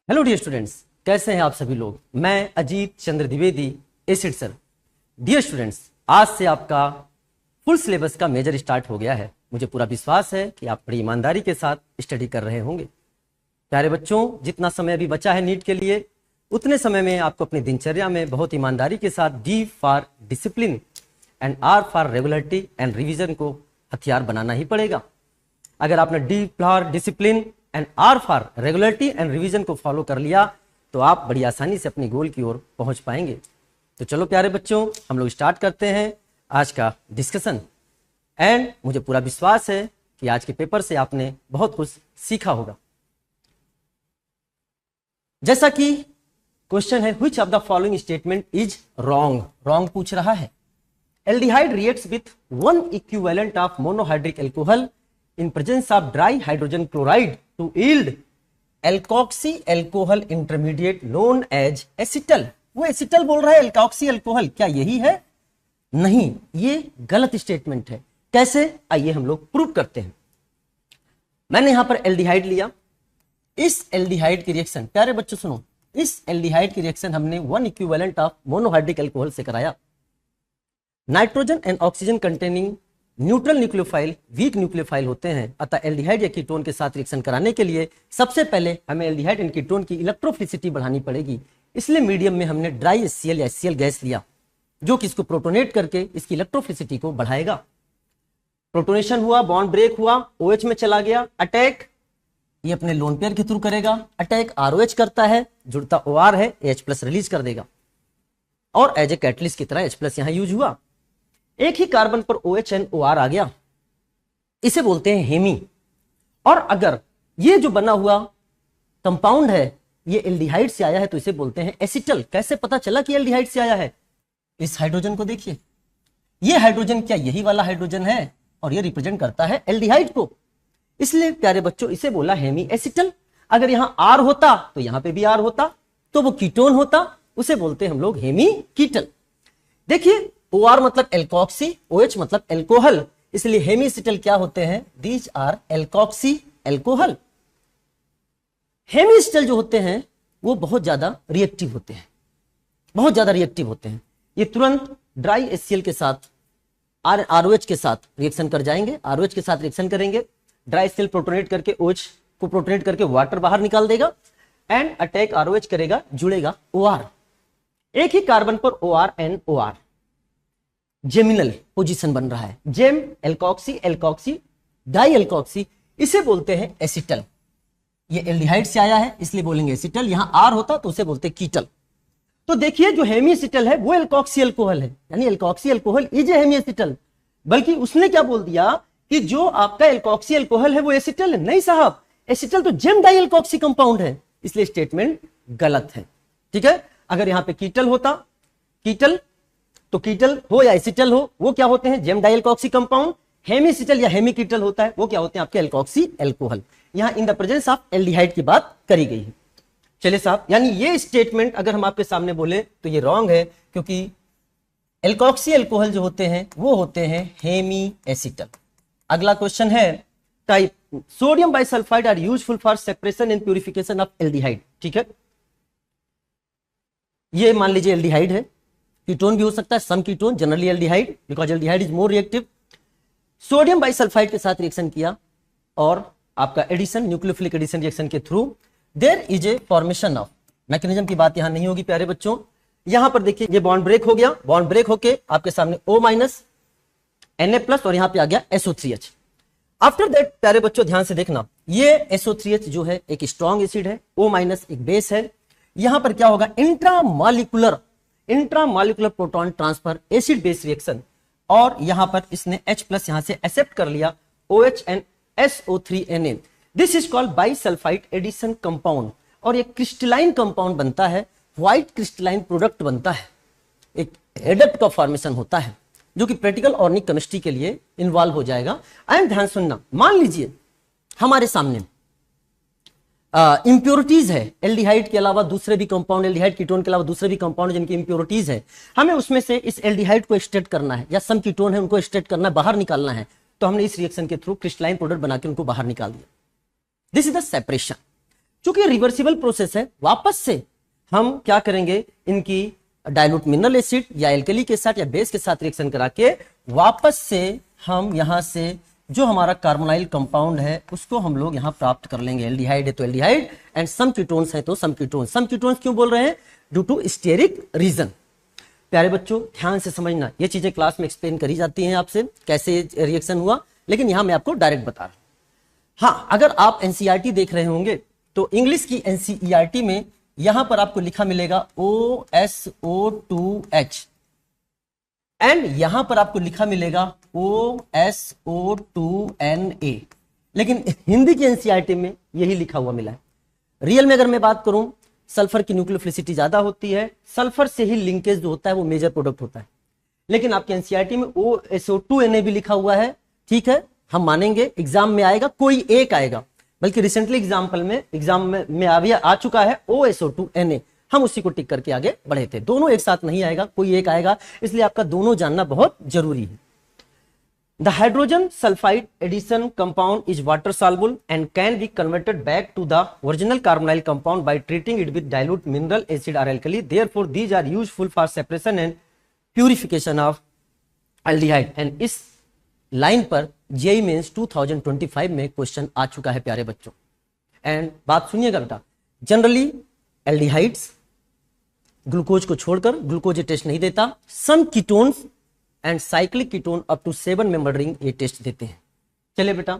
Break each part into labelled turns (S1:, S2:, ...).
S1: Hello dear students, कैसे हैं आप सभी लोग। मैं Ajit Chandra Dwivedi acid sir. Dear students, आज से आपका फुल सिलेबस का मेजर स्टार्ट हो गया है। मुझे पूरा विश्वास है कि आप बड़ी ईमानदारी के साथ स्टडी कर रहे होंगे। प्यारे बच्चों, जितना समय अभी बचा है नीट के लिए, उतने समय में आपको अपनी दिनचर्या में बहुत ईमानदारी के साथ D for discipline and R for regularity and revision को हथियार बनाना ही पड़ेगा। अगर आपने D for discipline and R for regularity and revision को फॉलो कर लिया तो आप बड़ी आसानी से अपनी गोल की ओर पहुंच पाएंगे। तो चलो प्यारे बच्चों, हम लोग स्टार्ट करते हैं आज का डिस्कशन। एंड मुझे पूरा विश्वास है कि आज के पेपर से आपने बहुत कुछ सीखा होगा। जैसा कि क्वेश्चन है, which of the following statement is wrong. Wrong पूछ रहा है। Aldehyde reacts with one equivalent of monohydric alcohol in presence of dry hydrogen chloride to yield alkoxy alcohol intermediate known as acetal। वो acetal बोल रहा है, alkoxy alcohol, क्या यही है? नहीं, ये गलत स्टेटमेंट है। कैसे? आइए हम लोग प्रूव करते हैं। मैंने यहां पर एल्डिहाइड लिया। इस एल्डिहाइड की रिएक्शन, प्यारे बच्चों सुनो, इस एल्डिहाइड की रिएक्शन हमने one equivalent of monohydric alcohol से कराया। Nitrogen and oxygen containing neutral nucleophile weak nucleophile होते हैं, अतः एल्डिहाइड या कीटोन के साथ रिएक्शन कराने के लिए सबसे पहले हमें एल्डिहाइड एंड कीटोन की इलेक्ट्रोफिलिसिटी बढ़ानी पड़ेगी। इसलिए मीडियम में हमने ड्राई HCl या HCl गैस लिया, जो कि इसको प्रोटोनेट करके इसकी इलेक्ट्रोफिलिसिटी को बढ़ाएगा। प्रोटोनेशन हुआ, बॉन्ड ब्रेक हुआ, OH में चला गया। अटैक ये अपने लोन पेयर के थ्रू करेगा। अटैक ROH करता है, जुड़ता OR है, H+ रिलीज कर देगा और एज ए कैटलिस्ट की तरह H+ यहां यूज हुआ। एक ही कार्बन पर OH एंड OR आ गया, इसे बोलते हैं हेमी। और अगर ये जो बना हुआ कंपाउंड है ये एल्डिहाइड से आया है तो इसे बोलते हैं एसिटल। कैसे पता चला कि एल्डिहाइड से आया है? इस हाइड्रोजन को देखिए, ये हाइड्रोजन क्या यही वाला हाइड्रोजन है? और ये रिप्रेजेंट करता है एल्डिहाइड को, इसलिए प्यारे बच्चों इसे बोला हेमी एसिटल। अगर यहां R होता तो यहां पे भी R होता, तो वो कीटोन होता, उसे बोलते हैं हम लोग हेमी कीटल। देखिए, OR मतलब एल्कोक्सी, OH मतलब एल्कोहल, इसलिए हेमीसिटल क्या होते हैं? These are alkoxy alcohol. Hemiacetal जो होते हैं वो बहुत ज्यादा रिएक्टिव होते हैं, बहुत ज्यादा रिएक्टिव होते हैं। ये तुरंत ड्राई HCl के साथ ROH के साथ रिएक्शन कर जाएंगे, ROH के साथ रिएक्शन करेंगे। ड्राई HCl प्रोटोनेट करके OH को प्रोटोनेट करके वाटर बाहर निकाल देगा एंड अटैक ROH करेगा, जुड़ेगा OR। एक ही कार्बन पर OR and OR, geminal position बन रहा है। Gem alkoxy alkoxy dialkoxy, इसे बोलते हैं एसिटल। ये एल्डिहाइड से आया है इसलिए बोलेंगे एसिटल। यहां R होता तो उसे बोलते कीटल। तो देखिए, जो हेमी एसिटल है वो एल्कोक्सी अल्कोहल है, यानी alkoxy alcohol is a hemiacetal. बल्कि उसने क्या बोल दिया कि जो आपका एल्कोक्सी अल्कोहल है वो एसिटल है। नहीं साहब, एसिटल तो जेम डाई एल्कोक्सी कंपाउंड है, इसलिए स्टेटमेंट गलत है। ठीक है, अगर यहां पे कीटल होता, कीटल तो कीटल हो या एसिटल हो वो क्या होते हैं? Gem dialkoxy compound. Hemiacetal या हेमीकीटल होता है वो क्या होते हैं? आपके एल्कोक्सी एल्कोहल। यहां इन द प्रेजेंस ऑफ एल्डिहाइड की बात करी गई है। चलिए साहब, यानी ये स्टेटमेंट अगर हम आपके सामने बोले तो ये रॉन्ग है, क्योंकि एल्कोक्सी एल्कोहल जो होते हैं वो होते हैं हेमी एसिटल। अगला क्वेश्चन है type, sodium bisulphide are useful for separation and purification of aldehyde. ठीक है, ये मान लीजिए एल्डिहाइड है, कीटोन भी हो सकता है, some ketone, generally aldehyde, because aldehyde is more reactive. Sodium bisulphite के साथ रिएक्शन किया और आपका एडिशन, न्यूक्लियोफिलिक एडिशन रिएक्शन के through there is a formation of, mechanism की बात यहां नहीं होगी प्यारे बच्चों। यहां पर देखिए, ये बॉन्ड ब्रेक हो गया, बॉन्ड ब्रेक होके आपके सामने O- Na+ और यहां पे आ गया SO3H। आफ्टर दैट प्यारे बच्चों ध्यान से देखना, ये SO3H जो है एक स्ट्रॉन्ग एसिड है, O- एक बेस है। यहां पर क्या होगा? Intramolecular proton transfer, acid base reaction, और यहां पर इसने H+ यहां से एक्सेप्ट कर लिया OH and SO3Na। This is called bisulphide addition compound, और एक क्रिस्टलाइन कंपाउंड बनता है, व्हाइट क्रिस्टलाइन प्रोडक्ट बनता है, एक एडक्ट का फॉर्मेशन होता है, जो कि प्रैक्टिकल ऑर्गेनिक केमिस्ट्री के लिए इन्वॉल्व हो जाएगा। एंड ध्यान सुनना, मान लीजिए हमारे सामने इंप्योरिटीज है एल्डिहाइड के अलावा, दूसरे भी कंपाउंड, एल्डिहाइड कीटोन के अलावा दूसरे भी कंपाउंड जिनकी इंप्योरिटीज है, हमें उसमें से इस एल्डिहाइड को एक्सट्रैक्ट करना है, या सम कीटोन है उनको एक्सट्रैक्ट करना है, बाहर निकालना है। तो हमने इस रिएक्शन के थ्रू क्रिस्टलाइन प्रोडक्ट बना के उनको बाहर निकाल दिया। This is the separation. चूंकि रिवर्सिबल प्रोसेस है, वापस से हम क्या करेंगे, इनकी डाइल्यूट मिनरल एसिड या एल्कली के साथ या बेस के साथ रिएक्शन करा के वापस से हम यहां से जो हमारा कार्बोनाइल कंपाउंड है उसको हम लोग यहां प्राप्त कर लेंगे। एल्डिहाइड है तो एल्डिहाइड एंड सम कीटोन्स है तो सम कीटोन्स। सम कीटोन्स क्यों बोल रहे हैं? Due to steric reason. प्यारे बच्चों ध्यान से समझना, ये चीजें क्लास में एक्सप्लेन करी जाती हैं आपसे कैसे रिएक्शन हुआ, लेकिन यहां मैं आपको डायरेक्ट बता रहा हूं। हाँ, अगर आप एनसीईआरटी देख रहे होंगे तो इंग्लिश की एनसीईआरटी में यहां पर आपको लिखा मिलेगा OSO2H एंड यहां पर आपको लिखा मिलेगा OSO2Na, लेकिन हिंदी की एनसीईआरटी में यही लिखा हुआ मिला है। रियल में अगर मैं बात करूं, सल्फर की न्यूक्लियोफिलिसिटी ज्यादा होती है, सल्फर से ही लिंकेज जो होता है वो मेजर प्रोडक्ट होता है, लेकिन आपके एनसीईआरटी में OSO2Na भी लिखा हुआ है। ठीक है, हम मानेंगे एग्जाम में आएगा, कोई एक आएगा, बल्कि रिसेंटली एग्जाम में आ चुका है OSO2Na, हम उसी को टिक करके आगे बढ़े थे। दोनों एक साथ नहीं आएगा, कोई एक आएगा, इसलिए आपका दोनों जानना बहुत जरूरी है। The hydrogen sulphide addition compound is water soluble and can be converted back to the original carbonyl compound by treating it with dilute mineral acid और alkali, therefore these are useful for separation and purification of aldehyde. And इस line पर JEE mains 2025 में question आ चुका है प्यारे बच्चों। And बात सुनिएगा बेटा, जनरली एल्डिहाइड्स ग्लूकोज को छोड़कर, ग्लूकोज ये टेस्ट नहीं देता, some ketones and cyclic ketone up to 7 member ring ये टेस्ट देते हैं। चलिए बेटा,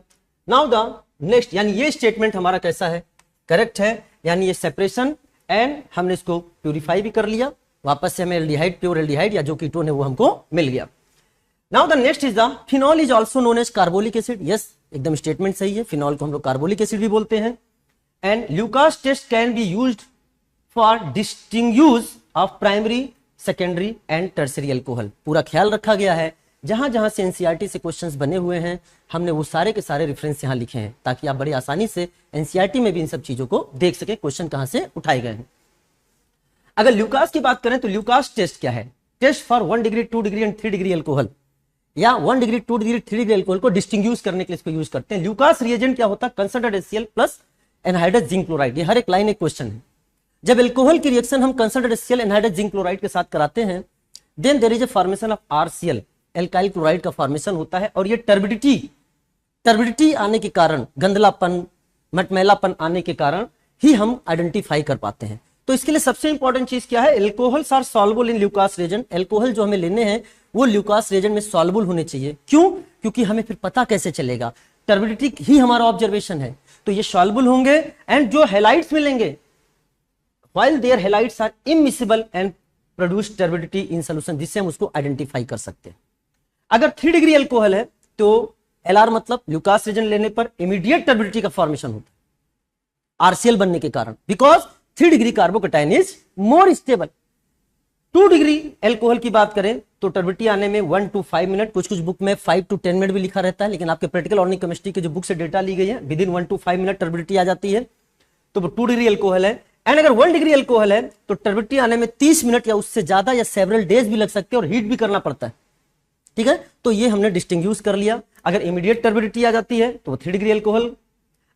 S1: नाउ द नेक्स्ट, यानी ये स्टेटमेंट हमारा कैसा है? करेक्ट है, यानी ये सेपरेशन एंड हमने इसको प्यूरिफाई भी कर लिया, वापस से हमें एल्डिहाइड, प्योर एल्डिहाइड या जो कीटोन है वो हमको मिल गया। Now the next is the phenol is also known as carbolic acid. Yes, एकदम स्टेटमेंट सही है, फिनॉल को हम लोग कार्बोलिक एसिड भी बोलते हैं। And Lucas test can be used for distinguish of primary, secondary and tertiary alcohol. पूरा ख्याल रखा गया है, जहां जहां से एनसीईआरटी से क्वेश्चंस बने हुए हैं हमने वो सारे के सारे रेफरेंस यहां लिखे हैं, ताकि आप बड़ी आसानी से एनसीईआरटी में भी इन सब चीजों को देख सके क्वेश्चन कहां से उठाए गए हैं। अगर ल्यूकास की बात करें तो ल्यूकास टेस्ट क्या है? Test for 1 degree, 2 degree and 3 degree alcohol, या 1 डिग्री, 2 डिग्री, 3 डिग्री अल्कोहल को डिस्टिंग्विश करने के लिए इसको यूज करते हैं। ल्यूकास रिएजेंट क्या होता है? Concentrated HCl plus anhydrous zinc chloride. ये हर एक लाइन एक क्वेश्चन है। जब एल्कोहल की रिएक्शन हम concentrated HCl anhydrous zinc chloride के साथ कराते हैं, then there is a formation of RCl, alkyl chloride का फॉर्मेशन होता है, और ये टर्बिडिटी आने के कारण, गंधलापन, मटमैलापन आने के कारण ही हम आइडेंटिफाई कर पाते हैं। तो इसके लिए सबसे इंपॉर्टेंट चीज क्या है? Alcohols are soluble in Lucas reagent. Alcohol जो हमें लेने हैं वो ल्यूकास रिएजेंट में सॉल्युबल होने चाहिए। क्यों? क्योंकि हमें फिर पता कैसे चलेगा? टर्बिडिटी ही हमारा ऑब्जर्वेशन है, तो ये सॉल्युबल होंगे। एंड जो हैलाइड्स मिलेंगे, while their halides are immiscible and produce turbidity in solution, जिससे हम उसको आइडेंटिफाई कर सकते हैं। अगर 3 डिग्री अल्कोहल है तो LR मतलब ल्यूकास रिएजेंट लेने पर इमीडिएट टर्बिडिटी का फॉर्मेशन होता है RCl बनने के कारण, because 3 degree carbocation is more stable. 2 degree alcohol की बात करें तो टर्बिडिटी आने में 1 to 5 मिनट, कुछ बुक में 5 to 10 मिनट भी लिखा रहता है, लेकिन आपके प्रैक्टिकल ऑर्गेनिक केमिस्ट्री के जो बुक से डेटा ली गई है, within 1 to 5 minute turbidity आ जाती है। तो 2 डिग्री अल्कोहल है। एंड अगर 1 डिग्री अल्कोहल है तो टर्बिडिटी आने में 30 मिनट या उससे ज्यादा या सेवरल डेज भी लग सकते हैं, और हीट भी करना पड़ता है। ठीक है, तो ये हमने डिस्टिंग्विश कर लिया। अगर इमीडिएट टर्बिडिटी आ जाती है तो 3 डिग्री अल्कोहल,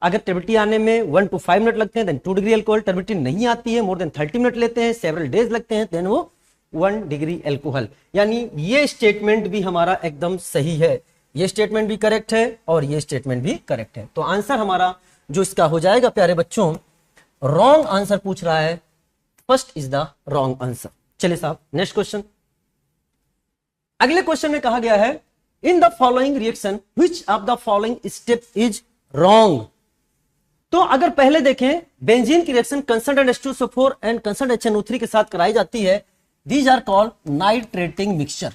S1: अगर टर्बिडिटी आने में 1 to 5 मिनट लगते हैं देन 2 डिग्री अल्कोहल, टर्बिडिटी नहीं आती है, मोर देन 30 मिनट लेते हैं, सेवरल डेज लगते हैं, देन वो 1 डिग्री अल्कोहल। यानी ये स्टेटमेंट भी हमारा एकदम सही है, ये स्टेटमेंट भी करेक्ट है और ये स्टेटमेंट भी करेक्ट है। तो आंसर हमारा जो इसका हो जाएगा प्यारे बच्चों, रॉन्ग आंसर पूछ रहा है, first is the wrong answer. चलिए साहब नेक्स्ट क्वेश्चन। अगले क्वेश्चन में कहा गया है, in the following reaction which of the following step is wrong. तो अगर पहले देखें, बेंजीन की reaction concentrated H2SO4 and concentrated HNO3 के साथ कराई जाती है, these are called nitrating mixture.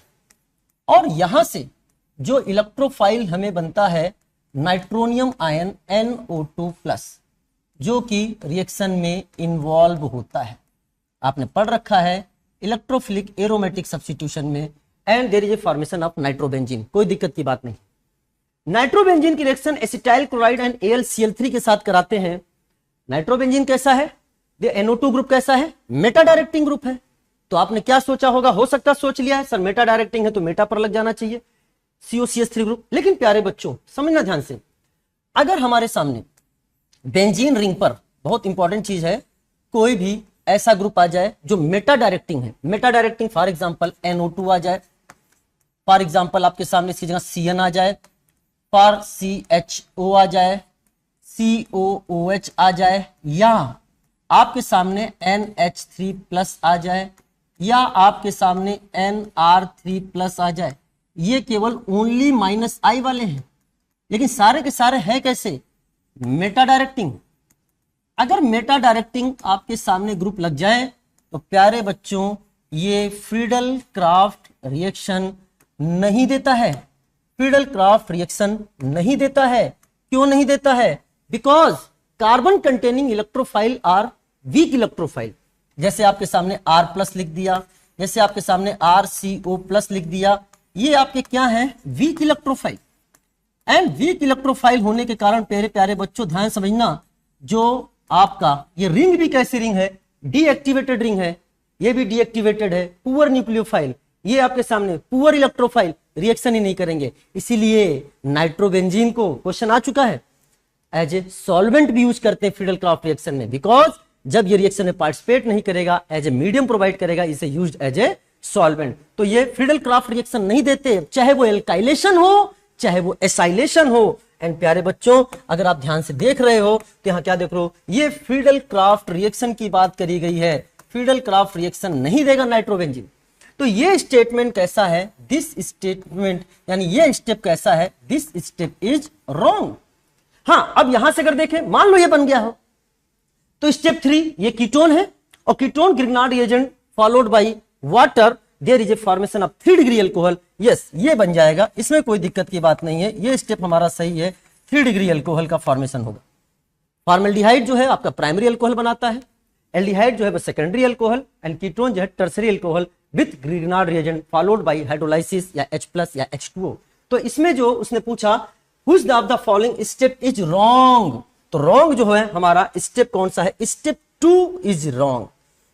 S1: और यहां से जो इलेक्ट्रोफाइल हमें बनता है नाइट्रोनियम आयन NO2+, जो कि रिएक्शन में इन्वॉल्व होता है। आपने पढ़ रखा है इलेक्ट्रोफिलिक एरोमेटिक सब्स्टिट्यूशन में, and there is a formation of nitrobenzene. कोई दिक्कत की बात नहीं। नाइट्रोबेंजीन की reaction acetyl chloride and AlCl3 के साथ कराते हैं। नाइट्रोबेंजीन कैसा है? NO2 ग्रुप कैसा है? मेटा डायरेक्टिंग ग्रुप है। तो आपने क्या सोचा होगा? हो सकता है सोच लिया है सर मेटा डायरेक्टिंग है तो मेटा पर लग जाना चाहिए, COCH3 ग्रुप। लेकिन प्यारे बच्चों समझना ध्यान से, अगर हमारे सामने बेंजीन रिंग पर बहुत इंपॉर्टेंट चीज है, कोई भी ऐसा ग्रुप आ जाए जो मेटा डायरेक्टिंग है, Meta directing for example NO2 आ जाए, फॉर एग्जांपल आपके सामने इसकी जगह CN आ जाए, फॉर CHO आ जाए, COOH आ जाए, या आपके सामने NH3+ आ जाए, या आपके सामने NR3+ आ जाए, ये केवल ओनली -I वाले हैं, लेकिन सारे के सारे हैं कैसे, मेटा डायरेक्टिंग। अगर मेटा डायरेक्टिंग आपके सामने ग्रुप लग जाए तो प्यारे बच्चों ये फ्रीडल क्राफ्ट रिएक्शन नहीं देता है, फ्रीडल क्राफ्ट रिएक्शन नहीं देता है। क्यों नहीं देता है? Because carbon containing electrophile are weak electrophile. जैसे आपके सामने R+ लिख दिया, जैसे आपके सामने RCO+ लिख दिया, ये आपके क्या हैं, weak electrophile. And weak electrophile होने के कारण प्यारे प्यारे बच्चों ध्यान समझना, जो आपका ये रिंग भी कैसी रिंग है, डीएक्टिवेटेड रिंग है, ये भी डीएक्टिवेटेड है, पुअर न्यूक्लियोफाइल, ये आपके सामने पुअर इलेक्ट्रोफाइल, रिएक्शन ही नहीं करेंगे। इसीलिए नाइट्रोबेंजीन को क्वेश्चन आ चुका है एज ए सॉल्वेंट भी यूज करते हैं फ्रीडल क्राफ्ट रिएक्शन में, बिकॉज जब ये रिएक्शन में पार्टिसिपेट नहीं करेगा, एज ए मीडियम प्रोवाइड करेगा, इसे यूज्ड एज ए सॉल्वेंट। तो ये फ्रीडल क्राफ्ट रिएक्शन नहीं देते, चाहे वो एल्काइलेशन हो चाहे वो एसाइलेशन हो। एंड प्यारे बच्चों अगर आप ध्यान से देख रहे हो तो यहाँ क्या देख रहे हो, ये फ्रीडल क्राफ्ट रिएक्शन की बात करी गई है, फ्रीडल क्राफ्ट रिएक्शन नहीं देगा नाइट्रोबेंजीन। तो ये स्टेटमेंट कैसा है, दिस स्टेटमेंट यानी ये स्टेप कैसा है, दिस स्टेप इज रॉन्ग। हाँ, अब यहां से अगर देखें, मान लो ये बन गया हो, तो स्टेप 3 ये कीटोन है, और ketone Grignard reagent followed by water, there is a formation of 3 degree alcohol. Yes, ये बन जाएगा, इसमें कोई दिक्कत की बात नहीं है, ये स्टेप हमारा सही है, 3 डिग्री अल्कोहल का फॉर्मेशन होगा। फॉर्मल्डिहाइड जो है आपका प्राइमरी अल्कोहल बनाता है, एल्डिहाइड जो है वो सेकेंडरी अल्कोहल, एंड कीटोन जो है tertiary alcohol with Grignard reagent followed by hydrolysis या H+ या H2O। तो इसमें जो उसने पूछा which of the following step is wrong, तो रॉन्ग जो है हमारा स्टेप कौन सा है, step 2 is wrong,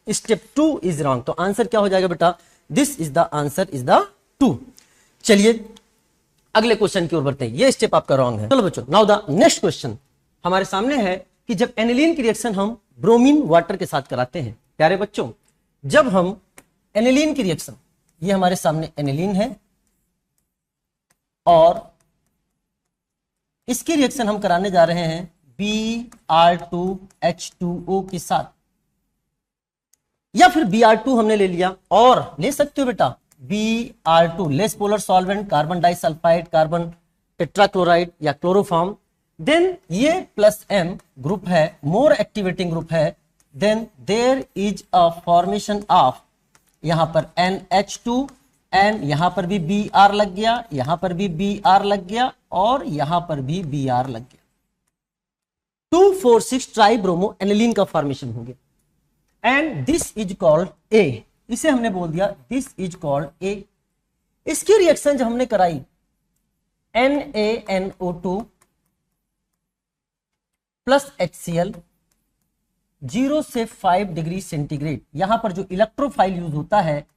S1: step 2 is wrong. तो आंसर क्या हो जाएगा बेटा, this is the answer is the 2। चलिए अगले क्वेश्चन की ओर बढ़ते हैं, ये स्टेप आपका रॉन्ग है। चलो बच्चों, नाउ द नेक्स्ट क्वेश्चन हमारे सामने है कि जब एनिलीन की रिएक्शन हम ब्रोमीन वाटर के साथ कराते हैं, प्यारे बच्चों जब हम एनिलीन की रिएक्शन, ये हमारे सामने एनिलीन है और इसकी रिएक्शन हम कराने जा रहे हैं Br2H2O के साथ, या फिर Br2 हमने ले लिया, और ले सकते हो बेटा Br2 less polar solvent, carbon disulphide, carbon tetrachloride या क्लोरोफॉर्म, देन ये +M ग्रुप है, मोर एक्टिवेटिंग ग्रुप है, then there is a formation of, यहां पर NH2 एंड यहां पर भी Br लग गया, यहां पर भी Br लग गया, और यहां पर भी Br लग गया, 2,4,6 ट्राइब्रोमो एनिलीन का फॉर्मेशन हो गया। And this is called A, इसे हमने बोल दिया दिस इज कॉल्ड A। इसकी रिएक्शन जब हमने कराई NaNO2 प्लस HCl 0 से 5 डिग्री सेंटीग्रेड, यहां पर जो इलेक्ट्रोफाइल यूज होता है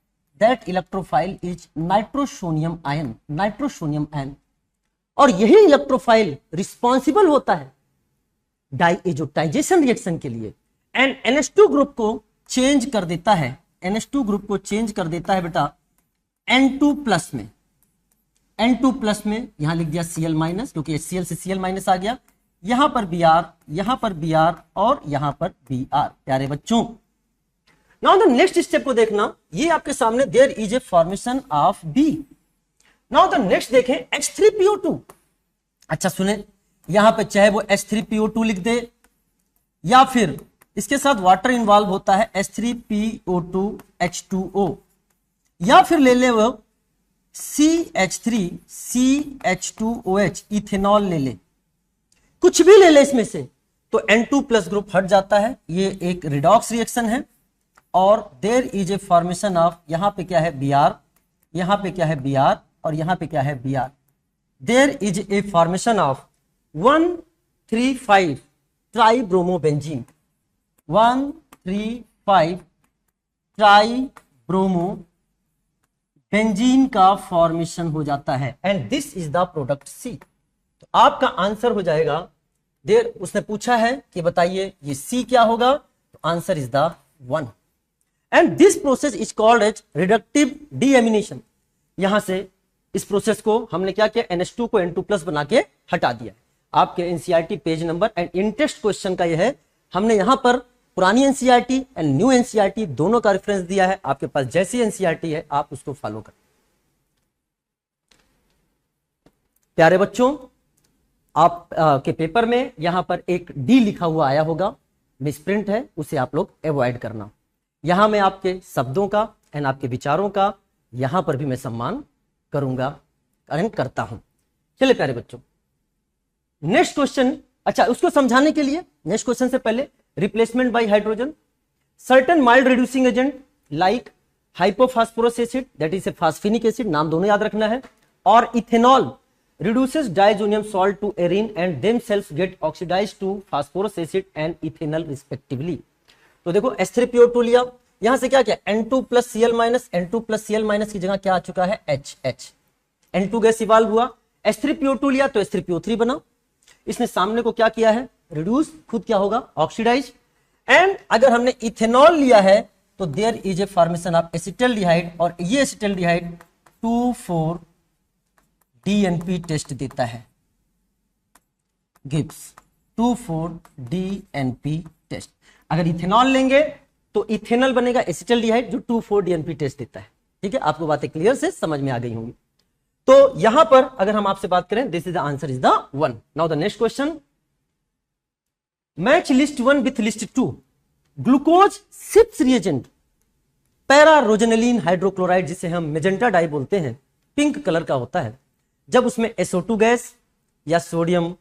S1: that electrophile is nitrosonium ion, nitrosonium ion, और यही इलेक्ट्रोफाइल रिस्पॉन्सिबल होता है डाइजेशन रिएक्शन के लिए, एंड NH2 ग्रुप को चेंज कर देता है, NH2 ग्रुप को चेंज कर देता है बेटा N2+ में, N2+ में यहां लिख दिया Cl-, क्योंकि HCl से Cl- आ गया, यहां पर Br, यहां पर Br और यहां पर Br। प्यारे बच्चों नाउ द नेक्स्ट स्टेप को देखना, ये आपके सामने there is a formation of B। Now the next देखें H3PO2। अच्छा सुने, यहां पे चाहे वो H3PO2 लिख दे, या फिर इसके साथ वाटर इन्वॉल्व होता है H3PO2 H2O, या फिर ले ले वो CH3 CH2OH इथेनॉल ले ले, कुछ भी ले ले इसमें से, तो N2+ ग्रुप हट जाता है, ये एक रिडॉक्स रिएक्शन है, और there is a formation of, यहां पे क्या है Br, यहां पे क्या है Br, और यहां पे क्या है Br, there is a formation of 1,3,5 tribromobenzene, 1,3,5 tribromobenzene का फॉर्मेशन हो जाता है, and this is the product C। तो आपका आंसर हो जाएगा देर उसने पूछा है कि बताइए ये सी क्या होगा, तो answer is the 1। And this process is called as reductive deamination. यहां से इस प्रोसेस को हमने क्या किया, NH2 को N2+ बना के हटा दिया। आपके NCERT page number and interest question का यह है, हमने यहां पर पुरानी एनसीईआरटी एंड न्यू एनसीईआरटी दोनों का रेफरेंस दिया है। आपके पास जैसी एनसीईआरटी है आप उसको फॉलो करें। प्यारे बच्चों, आप के पेपर में यहां पर एक डी लिखा हुआ आया होगा, मिसप्रिंट है, उसे आप लोग अवॉइड करना। यहां मैं आपके शब्दों का एंड आपके विचारों का यहां पर भी मैं सम्मान करूंगा एंड करता हूं। चलिए प्यारे बच्चों, नेक्स्ट क्वेश्चन, अच्छा उसको समझाने के लिए नेक्स्ट क्वेश्चन से पहले, replacement by hydrogen, certain mild reducing agent like hypophosphorous acid that is a phosphinic acid, नाम दोनों याद रखना है, और ethanol reduces diazonium salt to arene and themselves get oxidized to phosphorus acid and ethanol respectively। तो देखो H3PO2 लिया, यहां से क्या किया, N2+Cl- N2+Cl- की जगह क्या आ चुका है, HH, N2 गैस इवाल्व हुआ, H3PO2 लिया तो H3PO3 बना। इसने सामने को क्या किया है, रिड्यूस, खुद क्या होगा, ऑक्सीडाइज। एंड अगर हमने इथेनॉल लिया है तो there is a formation of acetaldehyde, और ये एसिटल्डिहाइड 2,4-DNP टेस्ट देता है, गिव्स 2,4-DNP टेस्ट। अगर इथेनॉल लेंगे तो इथेनॉल बनेगा एसिटल्डिहाइड जो 2,4-DNP टेस्ट देता है। ठीक है, आपको बातें क्लियर से समझ में आ गई होंगी। तो यहां पर अगर हम आपसे बात करें, this is the answer is the 1। Now the next question, match list 1 with list 2, glucose Schiff's reagent pararosaniline hydrochloride, जिसे हम मेजेंटा डाई बोलते हैं, पिंक कलर का होता है। जब उसमें SO2 गैस या सोडियम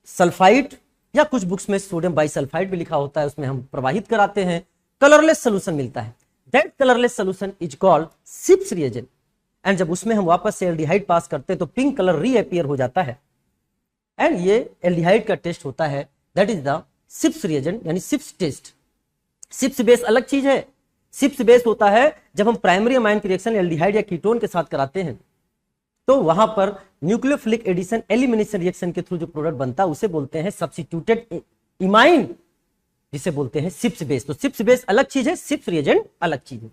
S1: सल्फाइड, या कुछ बुक्स में सोडियम बाइसल्फाइड भी लिखा होता है, उसमें हम प्रवाहित कराते हैं, कलरलेस सोल्यूशन मिलता है। That colourless solution is called Schiff's reagent. And जब उसमें हम वापस से एल्डिहाइड पास करते हैं तो पिंक कलर रीअपियर हो जाता है, एंड ये एल्डिहाइड का टेस्ट होता है, that is the Schiff's reagent, यानी सिप्स टेस्ट। सिप्स बेस अलग चीज है। सिप्स बेस होता है जब हम प्राइमरी अमाइन की रिएक्शन एल्डिहाइड या कीटोन के साथ कराते हैं, तो वहां पर न्यूक्लियोफिलिक एडिशन एलिमिनेशन रिएक्शन के थ्रू जो प्रोडक्ट बनता है उसे बोलते हैं सब्स्टिट्यूटेड इमाइन, जिसे बोलते हैं सिप्स बेस। तो सिप्स बेस अलग चीज है, सिप्स रिएजेंट अलग चीज है।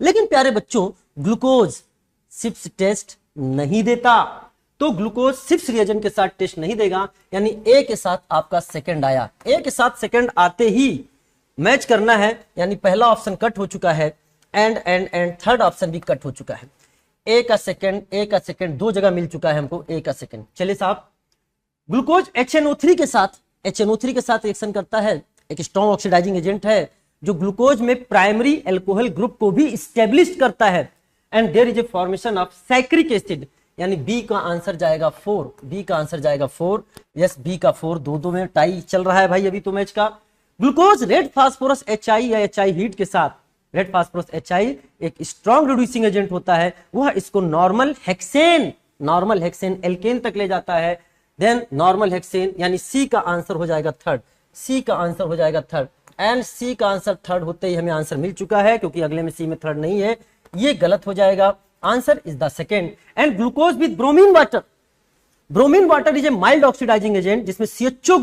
S1: लेकिन प्यारे बच्चों, ग्लूकोज सिप्स टेस्ट नहीं देता, तो ग्लूकोज सिप्स रिएजेंट के साथ टेस्ट नहीं देगा, यानी ए के साथ आपका सेकंड आया, ए के साथ सेकंड आते ही मैच करना है, यानी पहला ऑप्शन कट हो चुका है, एंड थर्ड ऑप्शन भी कट हो चुका है। ए का सेकंड दो जगह मिल चुका है हमको, ए का सेकंड। चलिए साहब, ग्लूकोज HNO3 के साथ रिएक्शन करता है, एक स्ट्रॉन्ग ऑक्सीडाइजिंग एजेंट है जो ग्लूकोज में प्राइमरी अल्कोहल ग्रुप को भी स्टेब्लिश करता है, and there is a formation of saccharic acid, यानी बी का आंसर जाएगा 4, बी का आंसर जाएगा 4। यस, बी का 4। दो में टाई चल रहा है भाई अभी तो मैच का। ग्लूकोज रेड फास्फोरस HI या HI हीट के साथ, रेड फास्फोरस HI एक स्ट्रॉन्ग रिड्यूसिंग एजेंट होता है, वह इसको नॉर्मल हेक्सेन एल्केन तक ले जाता है। देन नॉर्मल हेक्सेन, यानी सी का आंसर हो जाएगा थर्ड, सी का आंसर हो जाएगा थर्ड, एंड सी का आंसर थर्ड होते ही हमें आंसर मिल चुका है, क्योंकि अगले में सी में थर्ड नहीं है, ये गलत हो जाएगा। Answer is the second. And glucose with bromine water is a mild oxidising agent, जिसमें CHO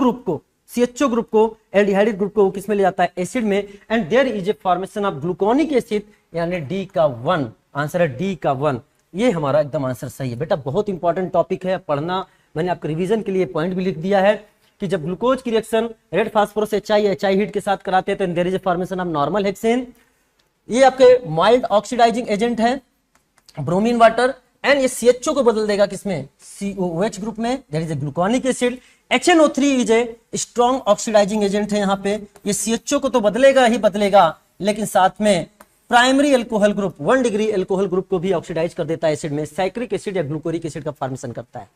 S1: ग्रुप को एल्डिहाइड ग्रुप को किसमें ले जाता है, एसिड में, and there is a formation of gluconic acid, यानी डी का 1। आंसर है डी का 1। ये हमारा एकदम आंसर सही है बेटा, बहुत इंपॉर्टेंट टॉपिक है, पढ़ना। मैंने आपको रिवीजन के लिए पॉइंट भी लिख दिया है कि जब ग्लूकोज की reaction red phosphorus HI heat के साथ कराते हैं तो there is a formation of normal hexane, ये आपके माइल्ड ऑक्सीडाइजिंग एजेंट है ब्रोमीन वाटर, एंड ये CHO को बदल देगा किसमें, COOH ग्रुप में, there is a gluconic acid. HNO3 is a strong oxidising agent है, यहाँ पे ये CHO को तो बदलेगा ही बदलेगा, लेकिन साथ में primary alcohol group 1 degree alcohol group को भी ऑक्सीडाइज कर देता है एसिड में, साइक्रिक एसिड या ग्लूकोरिक एसिड का फॉर्मेशन करता है।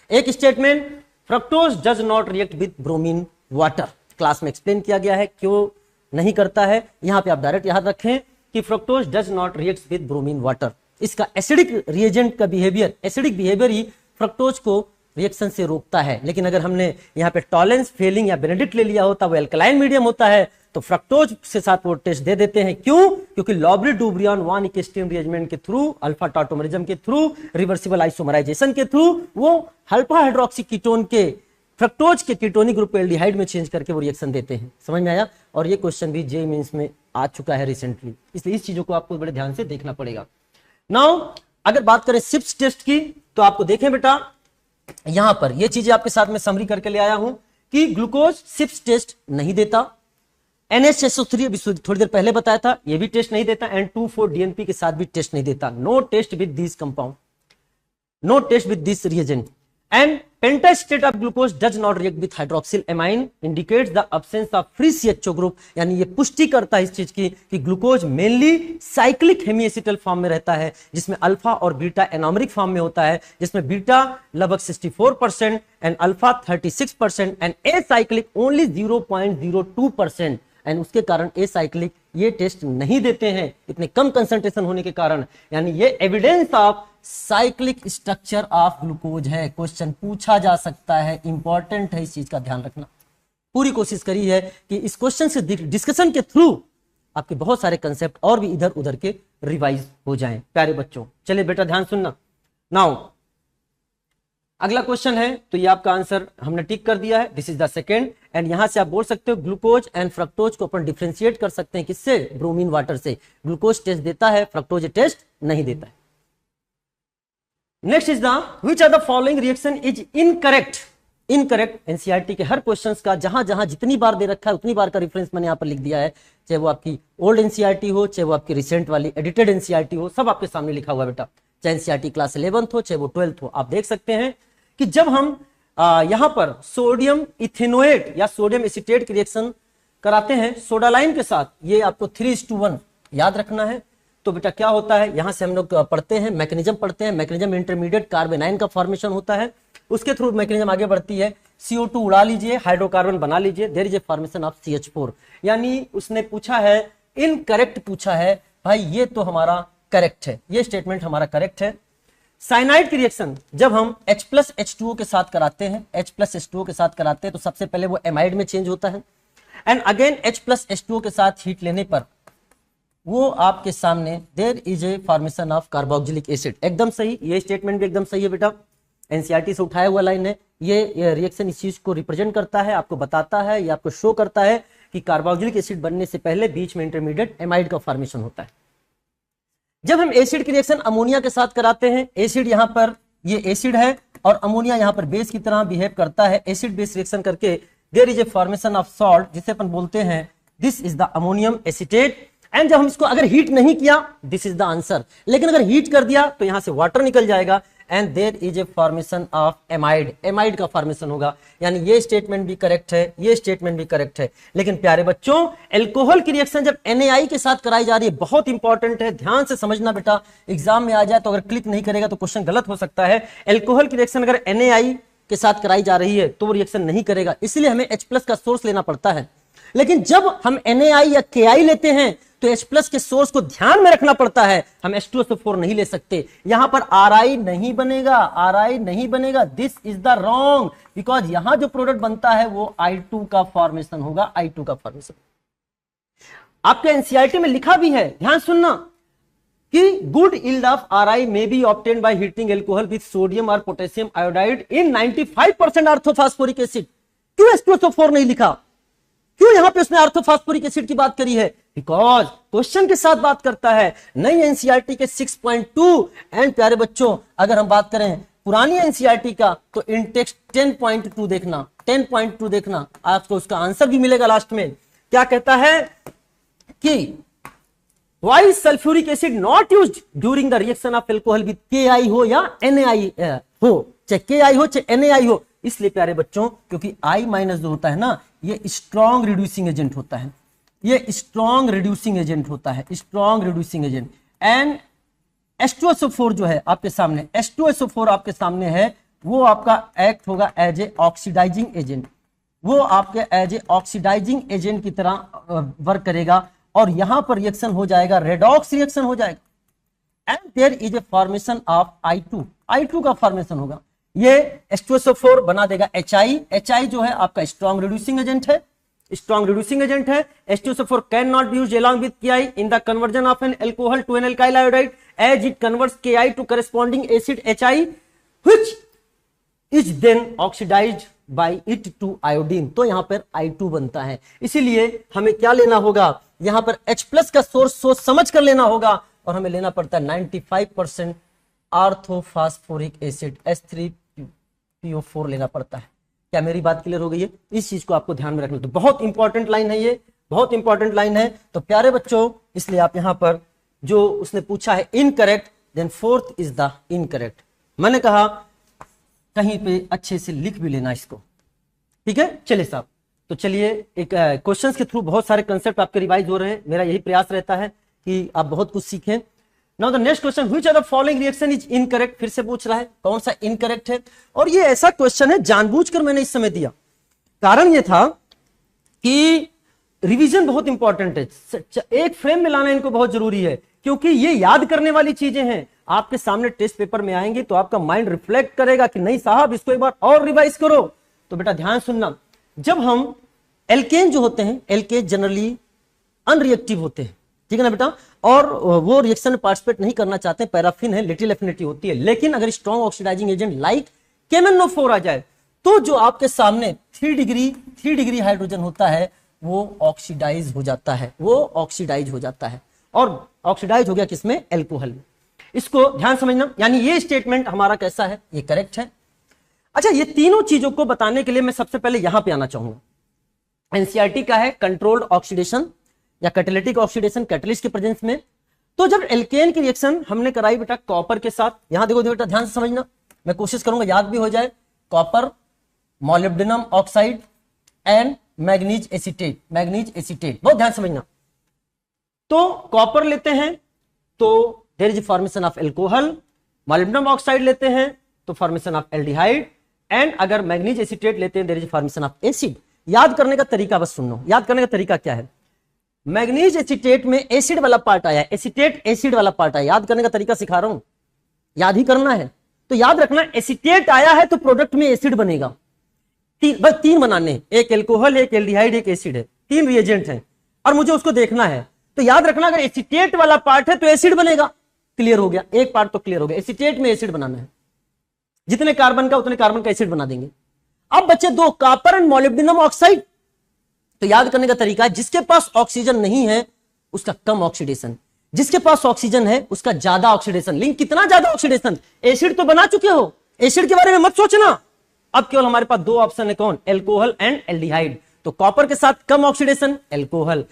S1: एक statement, fructose does not react with bromine water, class में एक्सप्लेन किया गया है क्यों नहीं करता है। यहाँ पे आप डायरेक्ट याद रखें कि fructose does not react with bromine water, इसका एसिडिक रिएजेंट का बिहेवियर, एसिडिक बिहेवियर ही फ्रक्टोज को रिएक्शन से रोकता है। लेकिन अगर हमने यहाँ पे टॉलेंस, फेलिंग या बेनेडिक्ट ले लिया होता, वो एल्कलाइन मीडियम होता है, तो फ्रक्टोज से साथ वो टेस्ट दे देते हैं। क्यों? क्योंकि लॉबरी डुब्रियन 1 इक्वेस्ट्रीन रिएरेंजमेंट के थ्रू, अल्फा टॉटोमरिज्म के थ्रू, रिवर्सिबल आइसोमराइजेशन के थ्रू वो अल्फा हाइड्रोक्सी कीटोन के फ्रक्टोज के कीटोनिक ग्रुप को एल्डिहाइड में चेंज करके वो रिएक्शन देते हैं। समझ में आया? और ये क्वेश्चन भी जेईई मेंस में आ चुका है रिसेंटली, इसलिए इस चीजों को आपको बड़े ध्यान से देखना पड़ेगा। नाउ अगर बात करें सिप्स टेस्ट की, तो आपको देखें बेटा यहां पर ये चीजें आपके साथ में समरी करके ले आया हूं कि ग्लूकोज सिप्स टेस्ट नहीं देता, NH2SO3 अभी थोड़ी देर पहले बताया था, ये भी टेस्ट नहीं देता, N2,4-DNP के साथ भी टेस्ट नहीं देता। No test with this compound, no test with this reagent, and pentaacetate of glucose does not react with hydroxyl amine, indicates the absence of free CHO group. यानी ये पुष्टि करता है इस चीज की कि glucose mainly cyclic hemiacetal form में रहता है, जिसमें अल्फा और बीटा एनोमरिक फॉर्म में होता है, जिसमें बीटा लगभग 64% and alpha 36% and acyclic only 0.02%। And उसके कारण एसाइक्लिक ये टेस्ट नहीं देते हैं इतने कम कंसंट्रेशन होने के कारण। यानी ये evidence of cyclic structure of glucose है। क्वेश्चन पूछा जा सकता है, इंपॉर्टेंट है, इस चीज का ध्यान रखना। पूरी कोशिश करी है कि इस क्वेश्चन से डिस्कशन के थ्रू आपके बहुत सारे कंसेप्ट और भी इधर उधर के रिवाइज हो जाएं। प्यारे बच्चों चलिए बेटा ध्यान सुनना। नाउ अगला क्वेश्चन है, तो ये आपका आंसर हमने टिक कर दिया है, this is the second. And यहां से आप बोल सकते हो ग्लूकोज एंड फ्रक्टोज को अपन डिफरेंशिएट कर सकते हैं किससे? ब्रोमीन वाटर से। ग्लूकोज टेस्ट देता है, फ्रक्टोज टेस्ट नहीं देता है। Next is the which are the following reaction is incorrect. Incorrect NCERT के हर क्वेश्चंस का जहां जहां जितनी बार दे रखा है उतनी बार का रेफरेंस मैंने यहां पर लिख दिया है, चाहे वो आपकी ओल्ड एनसीईआरटी हो, चाहे वो आपकी रिसेंट वाली एडिटेड एनसीईआरटी हो, सब आपके सामने लिखा हुआ है बेटा। चाहे एनसीईआरटी क्लास 11th हो, चाहे वो 12th हो, आप देख सकते हैं कि जब हम यहां पर सोडियम इथेनोएट या सोडियम एसीटेट की रिएक्शन कराते हैं सोडालाइन के साथ, ये आपको 3:1 याद रखना है। तो बेटा क्या होता है, यहां से हम लोग पढ़ते हैं मैकेनिज्म पढ़ते हैं। मैकेनिज्म इंटरमीडिएट कार्बोनाइन का फॉर्मेशन होता है, उसके थ्रू मैकेनिज्म आगे बढ़ती है। CO2 उड़ा लीजिए, हाइड्रोकार्बन बना लीजिए, there is a formation of CH4। यानी उसने पूछा है, इनकरेक्ट पूछा है, भाई ये तो हमारा करेक्ट है, ये स्टेटमेंट हमारा करेक्ट है। साइनाइड की रिएक्शन जब हम H+H2O के साथ कराते हैं, H+H2O के साथ कराते हैं तो सबसे पहले वो एमाइड में चेंज होता है, एंड अगेन H+H2O के साथ हीट लेने पर वो आपके सामने there is a formation of carboxylic acid. एकदम सही, ये स्टेटमेंट भी एकदम सही है बेटा, एनसीईआरटी से उठाया हुआ लाइन है। ये रिएक्शन इस चीज को रिप्रेजेंट करता है, आपको बताता है, ये आपको शो करता है कि कार्बोक्सिलिक एसिड बनने से पहले बीच में इंटरमीडिएट एमाइड का फॉर्मेशन होता है। जब हम एसिड की रिएक्शन अमोनिया के साथ कराते हैं, एसिड यहां पर ये एसिड है और अमोनिया यहां पर बेस की तरह बिहेव करता है, एसिड बेस रिएक्शन करके there is a formation of salt, जिसे अपन बोलते हैं this is the ammonium acetate. And जब हम इसको अगर हीट नहीं किया, दिस इज द आंसर, लेकिन अगर हीट कर दिया तो यहां से वाटर निकल जाएगा and there is a formation of amide, amide का फॉर्मेशन होगा। यानी ये स्टेटमेंट भी करेक्ट है, ये स्टेटमेंट भी करेक्ट है। लेकिन प्यारे बच्चों अल्कोहल की रिएक्शन जब NaI के साथ कराई जा रही है, बहुत इंपॉर्टेंट है, ध्यान से समझना बेटा, एग्जाम में आ जाए तो अगर क्लिक नहीं करेगा तो क्वेश्चन गलत हो सकता है। अल्कोहल की रिएक्शन अगर NaI के साथ कराई जा रही है तो वो रिएक्शन नहीं करेगा, इसलिए हमें H+ का सोर्स लेना पड़ता है। लेकिन जब हम NaI या KI लेते हैं तो H+ के सोर्स को ध्यान में रखना पड़ता है, हम H2SO4 नहीं ले सकते। यहां पर Ri नहीं बनेगा, Ri नहीं बनेगा, this is the wrong, because यहां जो प्रोडक्ट बनता है वो I2 का फॉर्मेशन होगा, I2 का फॉर्मेशन। आपके एनसीईआरटी में लिखा भी है, ध्यान सुनना, कि good yield of Ri may be obtained by heating alcohol with sodium or potassium iodide in 95% orthophosphoric acid. क्यों H2SO4 नहीं लिखा, क्यों यहां पे उसने ऑर्थोफॉस्फोरिक एसिड की बात करी है? बिकॉज क्वेश्चन के साथ बात करता है, नई एनसीईआरटी के 6.2। एंड प्यारे बच्चों अगर हम बात करें पुरानी एनसीईआरटी का तो इंटेक्स्ट 10.2 देखना, 10.2 देखना, आपको उसका आंसर भी मिलेगा लास्ट में। क्या कहता है कि why sulphuric acid not used during the reaction of alcohol with KI हो या NaI हो, चाहे KI हो चाहे NaI हो। इसलिए प्यारे बच्चों क्योंकि I- जो होता है ना, ये स्ट्रॉन्ग रिड्यूसिंग एजेंट होता है, ये स्ट्रॉन्ग रिड्यूसिंग एजेंट होता है, strong reducing agent. And H2SO4 जो है आपके सामने, H2SO4 आपके सामने है, वो आपका एक्ट होगा एज ए ऑक्सीडाइजिंग एजेंट, वो आपके एज ए ऑक्सीडाइजिंग एजेंट की तरह वर्क करेगा और यहां पर रिएक्शन हो जाएगा, रेडॉक्स रिएक्शन हो जाएगा and there is a formation of I2 का फॉर्मेशन होगा। ये H2SO4 बना देगा HI जो है आपका स्ट्रॉन्ग रिड्यूसिंग एजेंट है, स्ट्रॉन्ग रिड्यूसिंग एजेंट है। H2SO4 can not be used along with KI in the conversion of an alcohol to an alkyl iodide as it converts KI to corresponding acid HI which is then oxidized by it to iodine, तो यहां पर I2 बनता है। इसीलिए हमें क्या लेना होगा, यहां पर H+ का सोर्स सोच समझ कर लेना होगा, और हमें लेना पड़ता है 95% ऑर्थोफॉस्फोरिक एसिड H3PO4 लेना पड़ता है। क्या मेरी बात क्लियर हो गई है? इस चीज को आपको ध्यान में रखना, तो बहुत इंपॉर्टेंट लाइन है ये, बहुत इंपॉर्टेंट लाइन है। तो प्यारे बच्चों, इसलिए आप यहां पर जो उसने पूछा है incorrect, then 4th is the incorrect. मैंने कहा कहीं पे अच्छे से लिख भी लेना इसको, ठीक है। चलिए साहब, तो चलिए एक क्वेश्चंस के थ्रू बहुत सारे कंसेप्ट आपके रिवाइज हो रहे हैं। मेरा यही प्रयास रहता है कि आप बहुत कुछ सीखें। Now the next question, which of the following reaction is incorrect, फिर से पूछ रहा है कौन सा इनकरेक्ट है। और ये ऐसा क्वेश्चन है जानबूझकर मैंने इस समय दिया, कारण ये था कि रिवीजन बहुत इंपॉर्टेंट है, एक फ्रेम में लाना इनको बहुत जरूरी है, क्योंकि ये याद करने वाली चीजें हैं। आपके सामने टेस्ट पेपर में आएंगे तो आपका माइंड रिफ्लेक्ट करेगा कि नहीं साहब इसको एक बार और रिवाइज करो। तो बेटा ध्यान सुनना, जब हम एल्केन जो होते हैं, एल्केन जनरली अनरिएक्टिव होते हैं, ठीक है ना बेटा, और वो रिएक्शन में पार्टिसिपेट नहीं करना चाहते, पैराफिन है, लिटिल एफिनिटी होती है। लेकिन अगर strong oxidising agent like KMnO4 आ जाए, तो जो आपके सामने 3 डिग्री हाइड्रोजन होता है वो ऑक्सीडाइज हो जाता है, वो ऑक्सीडाइज हो जाता है, और ऑक्सीडाइज हो गया किसमें, एल्कोहल में। इसको ध्यान समझना, यानी ये स्टेटमेंट हमारा कैसा है, ये करेक्ट है। अच्छा, ये तीनों चीजों को बताने के लिए मैं सबसे पहले यहां पे आना चाहूंगा। एनसीईआरटी का है कंट्रोल्ड ऑक्सीडेशन या कैटालिटिक ऑक्सीडेशन कैटलिस्ट के प्रेजेंस में। तो जब एल्केन की रिएक्शन हमने कराई बेटा कॉपर के साथ, यहां देखो बेटा ध्यान से समझना, मैं कोशिश करूंगा याद भी हो जाए। Copper, molybdenum oxide and manganese acetate, बहुत ध्यान समझना। तो कॉपर लेते हैं तो there is formation of alcohol, molybdenum oxide लेते हैं तो फॉर्मेशन ऑफ एल्डिहाइड, एंड अगर मैग्नीज एसीटेट लेते हैं there is formation of acid. याद करने का तरीका बस सुन लो, याद करने का तरीका क्या है। मैग्नीज एसीटेट में एसिड वाला पार्ट आया, एसीटेट एसिड वाला पार्ट आया, याद करने का तरीका सिखा रहा हूं, याद ही करना है। तो याद रखना, एसीटेट आया है तो प्रोडक्ट में एसिड बनेगा। बस 3 बनाने, एक एल्कोहल, एक एल्डिहाइड, एक एसिड है, 3 रिएजेंट हैं और मुझे उसको देखना है। तो याद रखना, अगर एसीटेट वाला पार्ट है तो एसिड बनेगा। क्लियर हो गया, एक पार्ट तो क्लियर हो गया, एसीटेट में एसिड बनाना है, जितने कार्बन का उतने कार्बन का एसिड बना देंगे। अब बचे 2, कॉपर एंड मोलिब्डेनम ऑक्साइड। तो याद करने का तरीका, जिसके पास ऑक्सीजन नहीं है उसका कम ऑक्सीडेशन, जिसके पास ऑक्सीजन है उसका ज्यादा ऑक्सीडेशन। लेकिन कितना ज्यादा ऑक्सीडेशन, एसिड तो बना चुके हो, एसिड के बारे में मत सोचना। अब केवल हमारे पास 2 ऑप्शन है, कौन, एल्कोहल एंड एल्डिहाइड। तो कॉपर के साथ कम oxidation alcohol,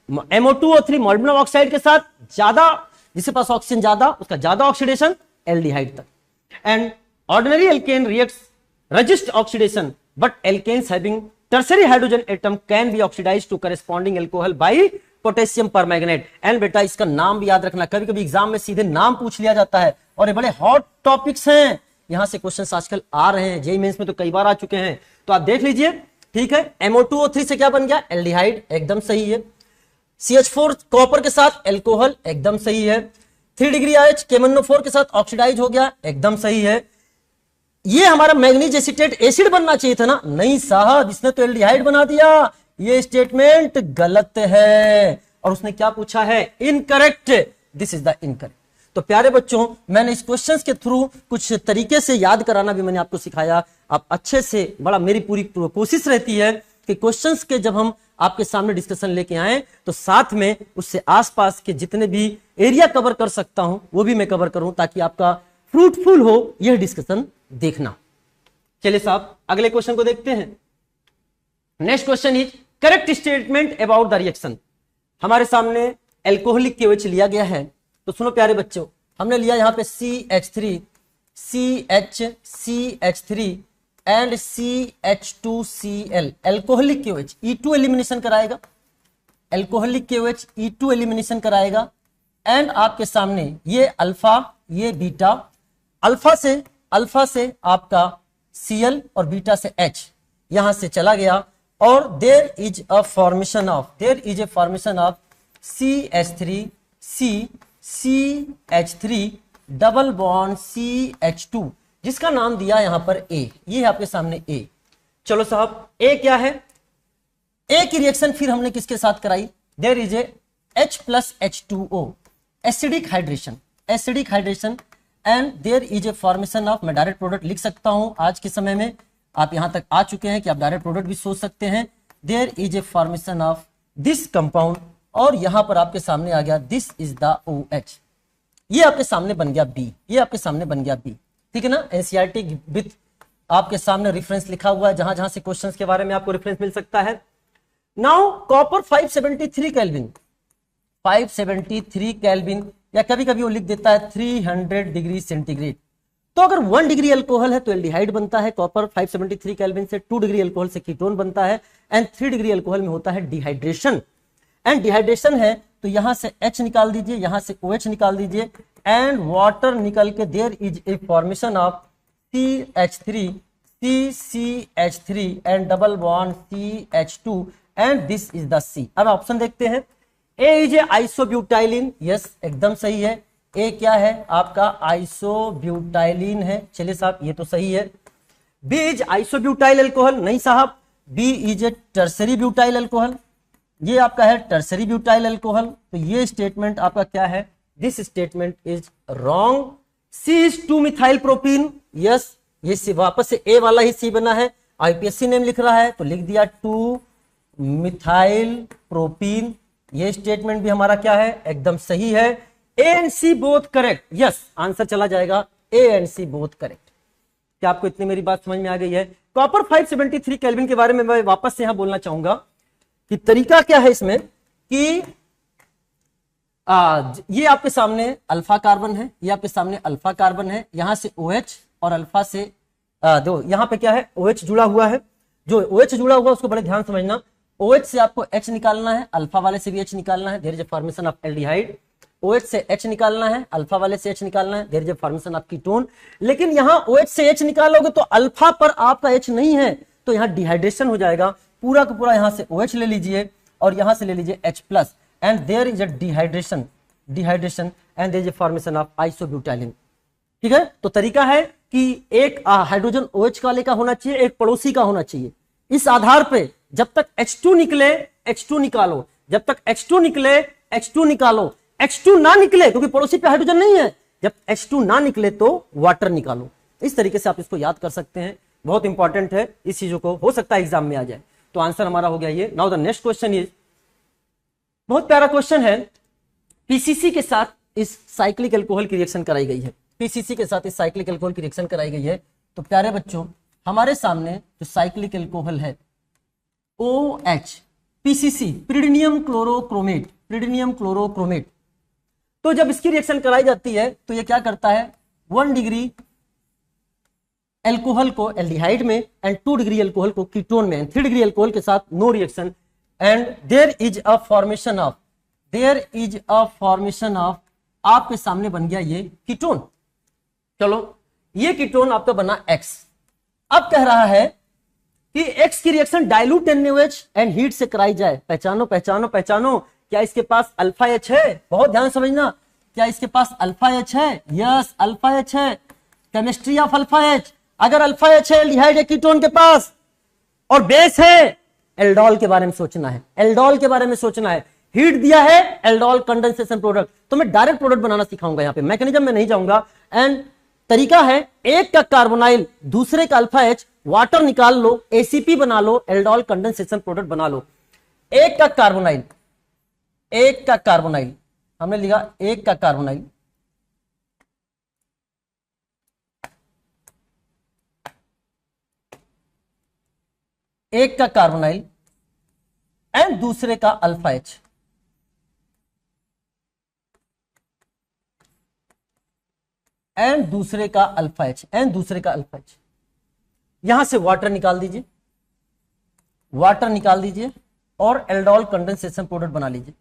S1: MO2O3 molybdenum oxide के साथ ज्यादा, जिसके पास ऑक्सीजन ज्यादा उसका ज्यादा ऑक्सीडेशन एल्डिहाइड तक। And ordinary alkane reacts resist oxidation but alkanes having tertiary hydrogen atom can be oxidized to corresponding alcohol by potassium permanganate। And बेटा इसका नाम भी याद रखना, कभी कभी एग्जाम में सीधे नाम पूछ लिया जाता है और ये बड़े हॉट टॉपिक्स हैं, यहां से क्वेश्चंस आजकल आ रहे हैं, जेईई मेंस में तो कई बार आ चुके हैं, तो आप देख लीजिए। ठीक है, MO2O3 से क्या बन गया, एल्डिहाइड, एकदम सही है। CH4 कॉपर के साथ एल्कोहल, एकदम सही है। 3 डिग्री OH KMnO4 के साथ ऑक्सीडाइज हो गया, एकदम सही है। ये हमारा मैग्नीज एसीटेट एसिड बनना चाहिए था ना, नहीं साहब इसने तो एल्डिहाइड बना दिया, ये स्टेटमेंट गलत है। और उसने क्या पूछा है, incorrect, this is the incorrect. तो प्यारे बच्चों, मैंने इस क्वेश्चंस के थ्रू कुछ तरीके से याद कराना भी मैंने आपको सिखाया। आप अच्छे से, बड़ा मेरी पूरी कोशिश रहती है कि क्वेश्चंस के जब हम आपके सामने डिस्कशन लेके आए तो साथ में उससे आसपास के जितने भी एरिया कवर कर सकता हूं वो भी मैं कवर करूं, ताकि आपका फ्रूटफुल हो यह डिस्कशन देखना। चलिए साहब अगले क्वेश्चन को देखते हैं। Next question is correct statement about the reaction. हमारे सामने एल्कोहलिक KOH लिया गया है, तो सुनो प्यारे बच्चों, हमने लिया यहां पे CH3 and CH2Cl, alcoholic KOH E2 elimination कराएगा, एल्कोहलिक KOH E2 एलिमिनेशन कराएगा। एंड आपके सामने ये अल्फा, ये बीटा, अल्फा से आपका Cl और बीटा से H यहां से चला गया, और there is a formation of CH3 double bond CH2, जिसका नाम दिया यहां पर A, ये है आपके सामने A। चलो साहब A क्या है, A की रिएक्शन फिर हमने किसके साथ कराई, there is a H+H2O, acidic hydration, and there is a formation of, मैं डायरेक्ट प्रोडक्ट लिख सकता हूं आज के समय में, आप यहां तक आ चुके हैं कि आप डायरेक्ट प्रोडक्ट भी सोच सकते हैं। There is a formation of this compound, और यहां पर आपके सामने आ गया दिस इज द OH, ये आपके सामने बन गया B, ये आपके सामने बन गया B, ठीक है ना। एनसीईआरटी विद आपके सामने रेफरेंस लिखा हुआ है, जहां जहां से क्वेश्चंस के बारे में आपको रेफरेंस मिल सकता है। नाउ कॉपर 573 केल्विन, 573 केल्विन, या कभी कभी वो लिख देता है 300 डिग्री सेंटीग्रेड। तो अगर 1 डिग्री अल्कोहल है तो एल्डिहाइड बनता है कॉपर 573 केल्विन से, 2 डिग्री अल्कोहल से कीटोन बनता है, एंड 3 डिग्री अल्कोहल में होता है डिहाइड्रेशन। एंड डिहाइड्रेशन है तो यहां से H निकाल दीजिए, यहां से OH निकाल दीजिए, एंड वाटर निकल के there is a formation of CH3, CCH3 and double bond CH2, and this is the C। अब ऑप्शन देखते हैं। ए इज ए आइसोब्यूटाइलिन, यस एकदम सही है। ए क्या है आपका? आइसोब्यूटाइलिन है। चलिए साहब ये तो सही है। बी इज आइसोब्यूटाइल अल्कोहल, नहीं साहब, B is a tertiary butyl alcohol, ये आपका है टर्सरी ब्यूटाइल अल्कोहल। तो ये स्टेटमेंट आपका क्या है? This statement is wrong. C is 2 methyl propene, yes, ये वापस से ए वाला ही सी बना है, आईपीएससी नेम लिख रहा है तो लिख दिया 2 मिथाइल प्रोपीन। ये स्टेटमेंट भी हमारा क्या है? एकदम सही है। A and C both correct, yes, answer चला जाएगा A and C both correct. क्या आपको इतनी मेरी बात समझ में आ गई है? कॉपर 573 केल्विन के बारे में मैं वापस से यहां बोलना चाहूंगा कि तरीका क्या है इसमें कि ये आपके सामने अल्फा कार्बन है, ये आपके सामने अल्फा कार्बन है, यहां से OH और अल्फा से दो, यहां पे क्या है? OH जुड़ा हुआ है। जो OH जुड़ा हुआ है उसको बड़े ध्यान समझना। OH से आपको H निकालना है, अल्फा वाले से भी H निकालना है, there is a formation of aldehyde. OH से H निकालना है, अल्फा वाले से H निकालना है, there is a formation of ketone. लेकिन यहां OH से H निकालोगे तो अल्फा पर आपका H नहीं है, तो यहां डिहाइड्रेशन हो जाएगा। पूरा का पूरा यहां से OH ले लीजिए और यहां से ले लीजिए H+, and there is a dehydration and there is a formation of isobutylene. ठीक है, तो तरीका है कि एक हाइड्रोजन OH वाले का होना चाहिए, एक पड़ोसी का होना चाहिए। इस आधार पे जब तक H2 निकले H2 निकालो, जब तक H2 निकले H2 निकालो, H2 ना निकले क्योंकि पड़ोसी पे हाइड्रोजन नहीं है, जब H2 ना निकले तो वाटर निकालो। इस तरीके से आप इसको याद कर सकते हैं, बहुत इंपॉर्टेंट है, इस चीजों को हो सकता है एग्जाम में आ जाए। तो आंसर हमारा हो गया ये। Now the next question is, बहुत प्यारा क्वेश्चन है, पीसीसी के साथ इस साइक्लिक अल्कोहल की रिएक्शन कराई गई है, पीसीसी के साथ इस साइक्लिक अल्कोहल की रिएक्शन कराई गई है। तो प्यारे बच्चों, हमारे सामने जो साइक्लिक अल्कोहल है OH, पीसीसी, प्रिडिनियम क्लोरोक्रोमेट, प्रिडिनियम क्लोरोक्रोमेट। तो जब इसकी रिएक्शन कराई जाती है तो ये क्या करता है? 1 डिग्री अल्कोहल को एल्डिहाइड में एंड 2 डिग्री अल्कोहल को कीटोन में, 3 डिग्री अल्कोहल के साथ no reaction, and there is a formation of आपके सामने बन गया ये कीटोन। चलो, ये कीटोन आपका बना X। अब कह रहा है कि X की reaction dilute NaOH and heat से कराई जाए। पहचानो पहचानो पहचानो, क्या इसके पास अल्फा H है? बहुत ध्यान समझना, क्या इसके पास अल्फा H है? यस, अल्फा H है। केमिस्ट्री ऑफ अल्फा H, अगर अल्फा H है एल्डिहाइड है कीटोन के पास और बेस है, एल्डोल के बारे में सोचना है, एल्डोल के बारे में सोचना है। हीट दिया है, एल्डोल कंडेंसेशन प्रोडक्ट, तो मैं डायरेक्ट प्रोडक्ट बनाना सिखाऊंगा, यहाँ पे मैकेनिज्म में नहीं जाऊंगा। एंड तरीका है, एक का कार्बोनाइल दूसरे का अल्फा H, वाटर निकाल लो, ACP बना लो, एल्डोल कंडेंसेशन प्रोडक्ट बना लो। एक का कार्बोनाइल हमने लिखा, एक का कार्बोनाइल एंड दूसरे का अल्फा H, एंड दूसरे का अल्फा H, यहां से वाटर निकाल दीजिए और एल्डोल कंडेंसेशन प्रोडक्ट बना लीजिए।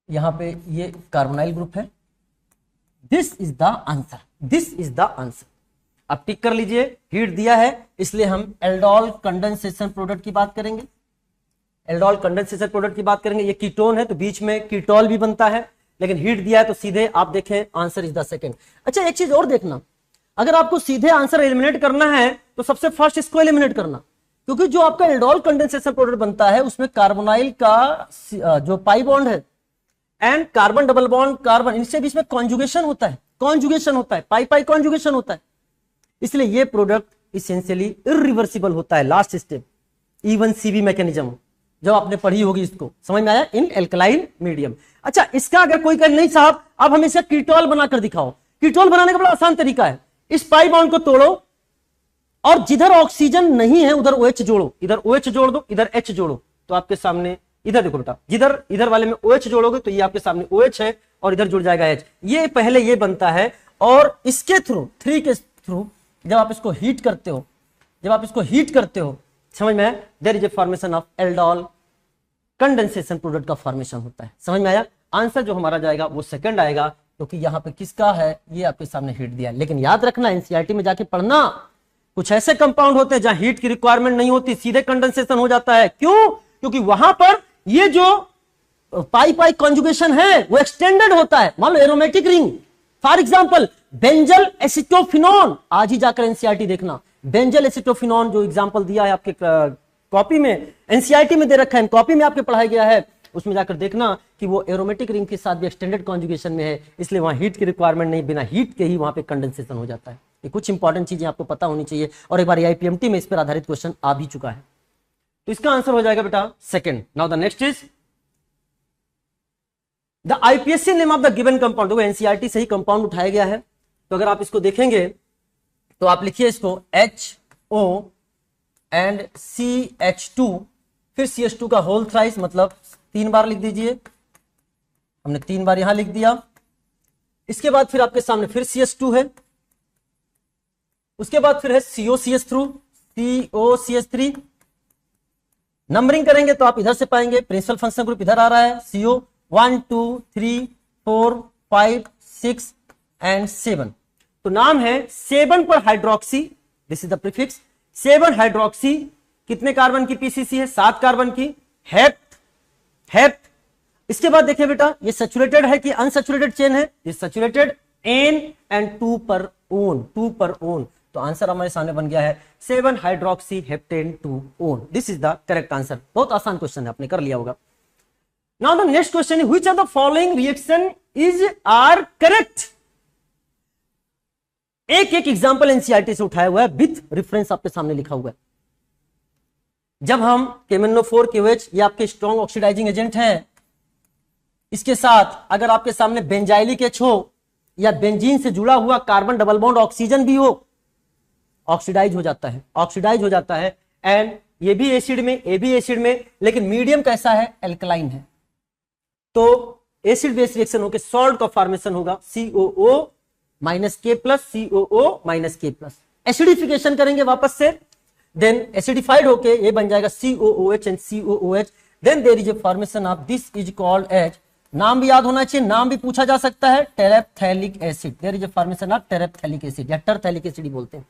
S1: यहां पे ये कार्बोनाइल ग्रुप है। This is the answer. अब टिक कर लीजिए, हीट दिया है इसलिए हम एल्डोल कंडेंसेशन प्रोडक्ट की बात करेंगे। ये कीटोन है तो बीच में कीटोल भी बनता है, लेकिन हीट दिया है तो सीधे आप देखें आंसर इज द सेकंड। अच्छा, एक चीज और देखना, अगर आपको सीधे आंसर एलिमिनेट करना है तो सबसे फर्स्ट इसको एलिमिनेट करना, क्योंकि जो आपका एल्डोल कंडेंसेशन प्रोडक्ट बनता है उसमें कार्बोनाइल का जो पाई बॉन्ड है, and carbon double bond carbon, इनसे बीच में कॉन्जुगेशन होता है, कॉन्जुगेशन होता है, पाई पाई कॉन्जुगेशन होता है, इसलिए ये प्रोडक्ट इसेंशियली इरिवर्सिबल होता है। Last step E1 CB mechanism, जब आपने पढ़ी होगी इसको, समझ में आया, इन एल्कलाइन मीडियम। अच्छा, इसका अगर कोई कहे नहीं साहब अब हमें इसका कीटोल बनाकर दिखाओ, कीटोल बनाने का बड़ा आसान तरीका है, इस पाई बॉन्ड को तोड़ो और जिधर ऑक्सीजन नहीं है उधर OH जोड़ो, इधर OH जोड़ दो, इधर H जोड़ो, तो आपके सामने, इधर देखो बेटा, जिधर इधर वाले में OH जोड़ोगे तो ये आपके सामने OH है और इधर जुड़ जाएगा H। ये पहले ये बनता है और इसके थ्रू, 3 के थ्रू जब आप इसको हीट करते हो, जब आप इसको हीट करते हो, समझ में, there is a formation of aldol, condensation product का फॉर्मेशन होता है। समझ में आया? आंसर जो हमारा जाएगा वो सेकंड आएगा, क्योंकि यहाँ पे किसका है, ये आपके सामने हीट दिया है। लेकिन याद रखना, एनसीईआरटी में जाके पढ़ना, कुछ ऐसे कंपाउंड होते हैं जहां हीट की रिक्वायरमेंट नहीं होती, सीधे कंडेंसेशन हो जाता है। क्यों? क्योंकि वहां पर ये जो पाई पाई कॉन्जुगेशन है वो एक्सटेंडेड होता है। मान लो aromatic ring, for example benzal acetophenone, आज ही जाकर एनसीईआरटी देखना, बेंजल एसिटोफिनोन जो एग्जांपल दिया है आपके कॉपी में, एनसीईआरटी में दे रखा है, कॉपी में आपके पढ़ाया गया है, उसमें जाकर देखना कि वो एरोमेटिक रिंग के साथ भी एक्सटेंडेड कॉन्जुगेशन में है, इसलिए वहां हीट की रिक्वायरमेंट नहीं, बिना हीट के ही वहां पे कंडेंसेशन हो जाता है। ये कुछ इंपॉर्टेंट चीजें आपको पता होनी चाहिए, और एक बार आईपीएमटी में इस पर आधारित क्वेश्चन आ भी चुका है। तो इसका आंसर हो जाएगा बेटा second. Now the next is the IPSC name of the given compound. देखो एनसीईआरटी से ही कंपाउंड उठाया गया है, तो अगर आप इसको देखेंगे तो आप लिखिए इसको HO एंड CH2, फिर CH2 का होल थ्राइस, मतलब 3 बार लिख दीजिए, हमने 3 बार यहां लिख दिया। इसके बाद फिर आपके सामने फिर CH2 है, उसके बाद फिर है COCH3, नंबरिंग करेंगे तो आप इधर से पाएंगे, प्रिंसिपल फंक्शन ग्रुप इधर आ रहा है, CO 1 2 3 4 5 6 एंड 7। तो नाम है 7 पर hydroxy, this is the prefix 7 hydroxy. कितने कार्बन की पीसीसी है? 7 कार्बन की। हेप्ट। इसके बाद देखिए बेटा, ये सैचुरेटेड है कि अनसैचुरेटेड चेन है? ये सैचुरेटेड, एन एंड 2 पर ओन। तो आंसर हमारे सामने बन गया है 7 hydroxy heptane 2 one. This is the correct answer. बहुत आसान क्वेश्चन है, आपने कर लिया होगा। Now the next question is which of the following reaction is are correct. एक एग्जांपल एनसीईआरटी से उठाया हुआ है, विथ रेफरेंस आपके सामने लिखा हुआ है। जब हम KMnO4 KOH, ये आपके स्ट्रॉन्ग ऑक्सीडाइजिंग एजेंट है, इसके साथ अगर आपके सामने बेंजाइलिक H हो या बेंजीन से जुड़ा हुआ कार्बन डबल बॉन्ड ऑक्सीजन भी हो, ऑक्सीडाइज हो जाता है। एंड ये भी एसिड में, ए भी एसिड में, लेकिन मीडियम कैसा है? एल्कलाइन है। तो एसिड बेस रिएक्शन होकर सॉल्ट का फॉर्मेशन होगा COO -K plus COO -K plus. Acidification करेंगे वापस से, देन एसिडिफाइड होके ये बन जाएगा COOH and COOH। Then there is a formation of this is called as, नाम भी याद होना चाहिए, नाम भी पूछा जा सकता है, terephthalic acid. There is a formation of terephthalic acid या टरथैलिक एसिड ही बोलते हैं।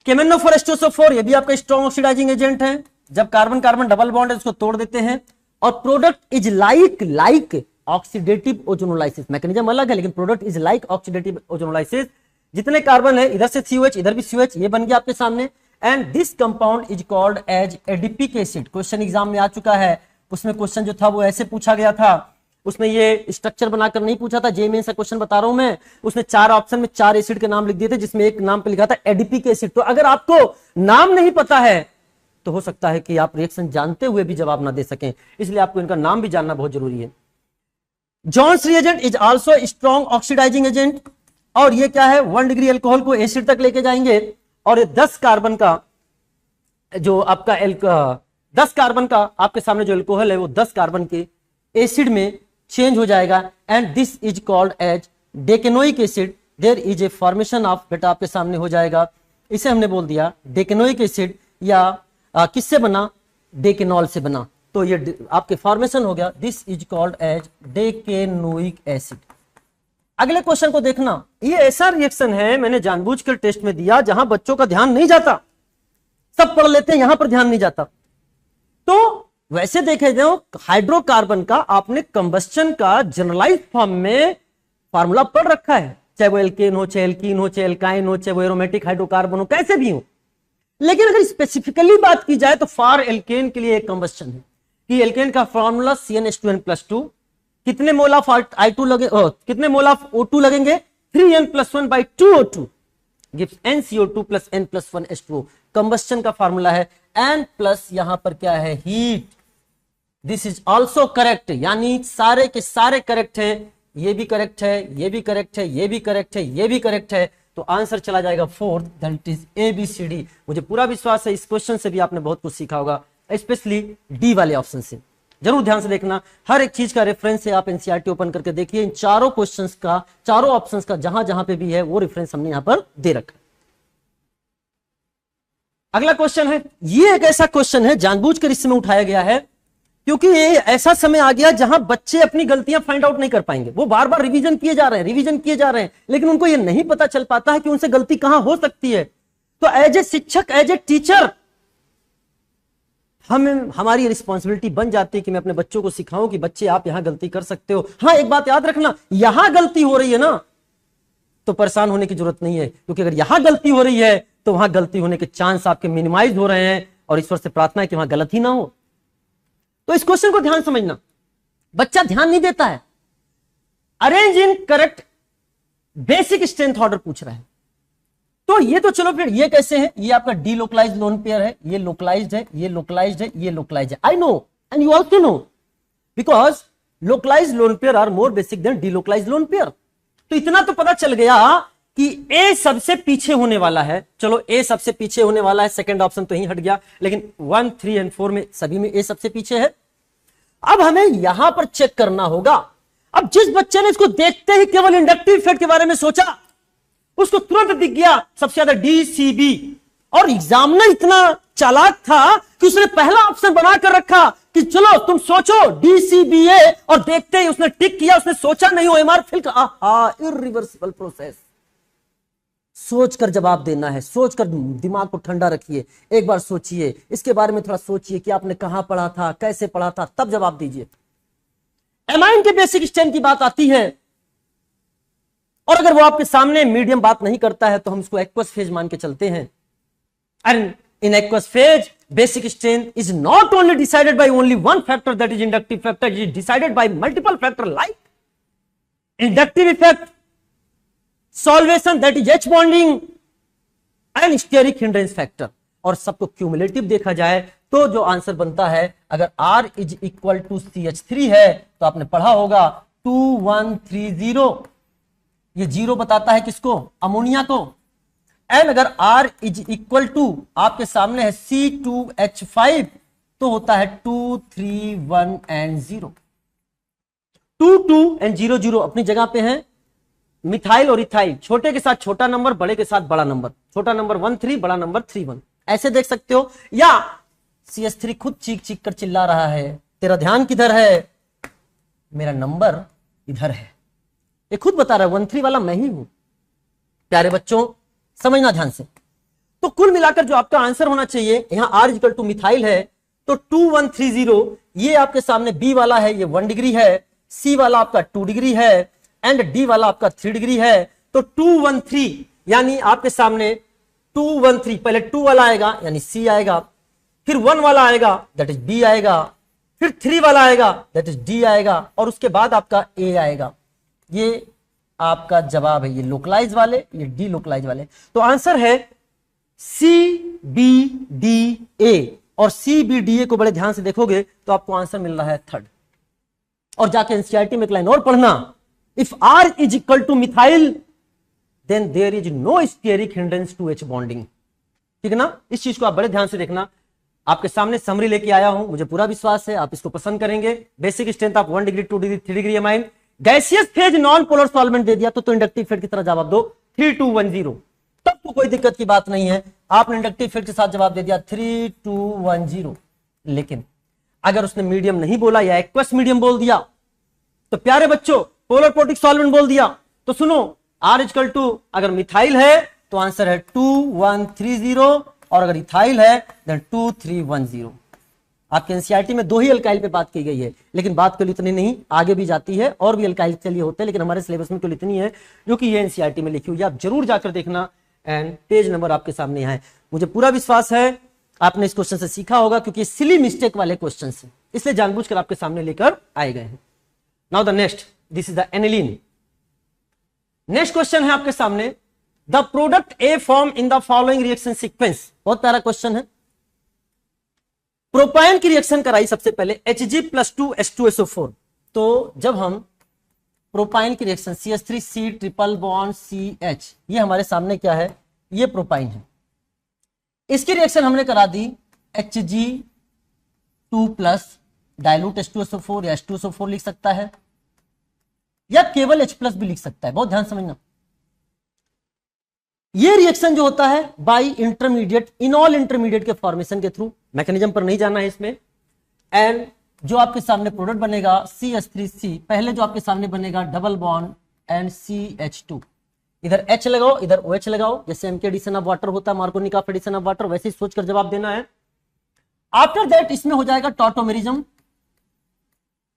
S1: KMnO4 H2SO4, ये भी आपका स्ट्रॉन्ग ऑक्सीडाइजिंग एजेंट है। जब कार्बन कार्बन डबल बॉन्ड है उसको तोड़ देते हैं, और product is like oxidative ozonolysis. Mechanism अलग है लेकिन product is like oxidative ozonolysis. जितने कार्बन है इधर से COH, इधर भी COH, ये बन गया आपके सामने। And this compound is called as adipic acid. Question exam में आ चुका है, उसमें क्वेश्चन जो था वो ऐसे पूछा गया था, उसमें ये स्ट्रक्चर बनाकर नहीं पूछा था, जे में सा क्वेश्चन बता रहा हूं मैं। उसने 4 ऑप्शन में 4 एसिड के नाम लिख दिए थे, जिसमें एक नाम पे लिखा था एडिपिक एसिड। तो अगर आपको नाम नहीं पता है तो हो सकता है कि आप रिएक्शन जानते हुए भी जवाब ना दे सकें, इसलिए आपको इनका नाम भी जानना बहुत जरूरी है। Jones reagent is also strong oxidising agent, और ये क्या है? 1 डिग्री अल्कोहल को एसिड तक लेके जाएंगे, और ये 10 कार्बन का जो आपका 10 कार्बन का आपके सामने जो अल्कोहल है वो 10 कार्बन के एसिड में चेंज हो जाएगा। And this is called as decanoic acid. There is a formation of, बेटा आपके सामने हो जाएगा, इसे हमने बोल दिया डेकेनोइक एसिड, या किससे बना? डेकेनॉल से बना। तो ये आपके फॉर्मेशन हो गया, this is called as decanoic acid. अगले क्वेश्चन को देखना, ये ऐसा रिएक्शन है, मैंने जानबूझकर टेस्ट में दिया जहां बच्चों का ध्यान नहीं जाता, सब पढ़ लेते हैं, यहां पर ध्यान नहीं जाता। तो वैसे देखे जाओ, हाइड्रोकार्बन का आपने कंबस्टन का जनरलाइज फॉर्म में फार्मूला पढ़ रखा है, चाहे वो एल्केन हो, चाहे एल्कीन हो, चाहे एल्काइन हो, चाहे वो एरोमेटिक हाइड्रोकार्बन हो, कैसे भी हो। लेकिन अगर स्पेसिफिकली बात की जाए तो फॉर एल्केन के लिए एक कंबस्टन है कि एल्केन का फॉर्मूला CnH2n+2, कितने मोल ऑफ I2 लगे, कितने मोल ऑफ O2 लगेंगे, 3n+1/2O2 gives NCO2 + n+1 H2O। Combustion का फार्मूला है n प्लस यहां पर क्या है, heat. This is also correct, यानी सारे के सारे करेक्ट है, ये भी करेक्ट है, ये भी करेक्ट है, ये भी करेक्ट है, ये भी करेक्ट है। तो आंसर चला जाएगा फोर्थ, दैट इज ABCD। मुझे पूरा विश्वास है इस क्वेश्चन से भी आपने बहुत कुछ सीखा होगा, स्पेशली डी वाले ऑप्शन से। जरूर ध्यान से देखना, हर एक चीज का रेफरेंस है, आप एनसीईआरटी ओपन करके देखिए। इन चारों क्वेश्चंस का, चारों ऑप्शंस का जहां जहां पे भी है वो रेफरेंस हमने यहां पर दे रखा। अगला क्वेश्चन है, ये एक ऐसा क्वेश्चन है जानबूझकर इस समय उठाया गया है क्योंकि ये ऐसा समय आ गया जहां बच्चे अपनी गलतियां फाइंड आउट नहीं कर पाएंगे। वो बार बार रिवीजन किए जा रहे हैं, रिवीजन किए जा रहे हैं, लेकिन उनको ये नहीं पता चल पाता है कि उनसे गलती कहां हो सकती है। तो एज ए शिक्षक, एज ए टीचर, हमारी रिस्पॉन्सिबिलिटी बन जाती है कि मैं अपने बच्चों को सिखाऊं कि बच्चे आप यहां गलती कर सकते हो। हाँ, एक बात याद रखना, यहां गलती हो रही है ना तो परेशान होने की जरूरत नहीं है, क्योंकि अगर यहां गलती हो रही है तो वहां गलती होने के चांस आपके मिनिमाइज हो रहे हैं, और ईश्वर से प्रार्थना है कि वहां गलत ही ना हो। तो इस क्वेश्चन को ध्यान समझना, बच्चा ध्यान नहीं देता है। Arrange in correct basic strength order पूछ रहा है, तो ये तो चलो फिर ये कैसे है, ये आपका डीलोकलाइज्ड लोन पेयर है, ये लोकलाइज्ड है, ये लोकलाइज्ड है, ये लोकलाइज्ड है। I know and you also know, because localised lone pair are more basic than delocalised lone pair. तो इतना तो पता चल गया कि ए सबसे पीछे होने वाला है। चलो ए सबसे पीछे होने वाला है, सेकंड ऑप्शन तो ही हट गया, लेकिन 1, 3 और 4 में सभी में ए सबसे पीछे है। अब हमें यहां पर चेक करना होगा। अब जिस बच्चे ने इसको देखते ही केवल इंडक्टिव इफेक्ट के बारे में सोचा, उसको तुरंत दिख गया सबसे ज्यादा DCB, और एग्जामिनर इतना चालाक था कि उसने पहला ऑप्शन बनाकर रखा कि चलो तुम सोचो DCBA, और देखते ही उसने टिक किया, उसने सोचा नहीं हो MR फिल का। Irreversible process. सोचकर जवाब देना है, सोचकर दिमाग को ठंडा रखिए, एक बार सोचिए, इसके बारे में थोड़ा सोचिए कि आपने कहां पढ़ा था, कैसे पढ़ा था, तब जवाब दीजिए। एमाइन के बेसिक स्ट्रेंथ की बात आती है, और अगर वो आपके सामने मीडियम बात नहीं करता है तो हम इसको एक्वस फेज मान के चलते हैं। And in aqueous phase basic strength is not only decided by only one factor, that is inductive factor, it is decided by multiple factor like inductive effect, solvation that is H bonding, and steric hindrance factor. और सबको cumulative देखा जाए तो जो answer बनता है, अगर R is equal to CH3 है तो आपने पढ़ा होगा 2130, ये 0 बताता है किसको, अमोनिया को। एंड अगर R इज इक्वल टू आपके सामने है C2H5 तो होता है 2, 3, 1 एंड 0। 2, 2 एंड 0, 0 अपनी जगह पे है। मिथाइल और इथाइल, छोटे के साथ छोटा नंबर, बड़े के साथ बड़ा नंबर, छोटा नंबर 1, 3, बड़ा नंबर 3, 1, ऐसे देख सकते हो। या CH3 खुद चीख चीख कर चिल्ला रहा है, तेरा ध्यान किधर है, मेरा नंबर इधर है। ये खुद बता रहा है 1, 3 वाला मैं ही हूं। प्यारे बच्चों समझना ध्यान से। तो कुल मिलाकर जो आपका आंसर होना चाहिए, यहां R इक्वल टू मिथाइल है तो 2130, ये आपके सामने B वाला है, ये 1 डिग्री है, C वाला आपका 2 डिग्री है, एंड D वाला आपका 3 डिग्री है। तो 213 यानी आपके सामने 213, पहले 2 वाला आएगा यानी C आएगा, फिर 1 वाला आएगा दैट इज B आएगा, फिर 3 वाला आएगा दैट इज D आएगा, और उसके बाद आपका A आएगा। ये आपका जवाब है, ये लोकलाइज वाले, ये डी लोकलाइज वाले। तो आंसर है CBDA, और CBDA को बड़े ध्यान से देखोगे तो आपको आंसर मिल रहा है 3rd। और जाके एनसीईआरटी में एक लाइन और पढ़ना, if R is equal to methyl then there is no steric hindrance to H bonding. ठीक है ना, इस चीज को आप बड़े ध्यान से देखना। आपके सामने समरी लेके आया हूं, मुझे पूरा विश्वास है आप इसको पसंद करेंगे। बेसिक स्ट्रेंथ आप 1 degree, 2 degree, 3 degree amine. Gaseous phase non polar solvent दे दिया तो इंडक्टिव फेज की तरह जवाब दो 3210, तब तो कोई दिक्कत की बात नहीं है। आपने इंडक्टिव फेज के साथ जवाब दे दिया 3210। लेकिन अगर उसने मीडियम नहीं बोला या एक्वस मीडियम बोल दिया, तो प्यारे बच्चों पोलर प्रोटिक सॉल्वेंट बोल दिया, तो सुनो R इक्वल टू अगर मिथाइल है तो आंसर है 2130, और अगर इथाइल है देन 2310। आपके एनसीईआरटी में 2 ही अल्काइल पे बात की गई है, लेकिन बात केवल इतनी नहीं, आगे भी जाती है और भी अल्काइल चलिए होते हैं, लेकिन हमारे सिलेबस में केवल इतनी है जो कि ये एनसीईआरटी में लिखी हुई है। आप जरूर जाकर देखना, एंड पेज नंबर आपके सामने यहाँ है। मुझे पूरा विश्वास है आपने इस क्वेश्चन से सीखा होगा, क्योंकि सिली मिस्टेक वाले क्वेश्चन है, इसलिए जानबूझकर आपके सामने लेकर आए गए हैं। Now the next, this is the aniline. Next question है आपके सामने, the product A form in the following reaction sequence. बहुत प्यारा क्वेश्चन है। प्रोपाइन की रिएक्शन कराई सबसे पहले Hg+2H2SO4। तो जब हम प्रोपाइन की reaction CH3C triple bond CH, ये हमारे सामने क्या है, ये प्रोपाइन है। इसकी रिएक्शन हमने करा दी Hg2+ डाइल्यूट H2SO4 या H2SO4 लिख सकता है, या केवल H+ भी लिख सकता है। बहुत ध्यान समझना, ये रिएक्शन जो होता है बाय इंटरमीडिएट, इनॉल इंटरमीडिएट के फॉर्मेशन के थ्रू, मैकेनिज्म पर नहीं जाना है इसमें। एंड जो आपके सामने प्रोडक्ट बनेगा CH3C, पहले जो आपके सामने बनेगा डबल बॉन्ड एंड CH2, इधर H लगाओ इधर OH लगाओ, जैसे एम के एडिशन ऑफ वाटर होता है, मार्कोनी का एडिशन ऑफ वाटर, वैसे ही सोचकर जवाब देना है। आफ्टर दैट इसमें हो जाएगा टॉटोमेरिज्म,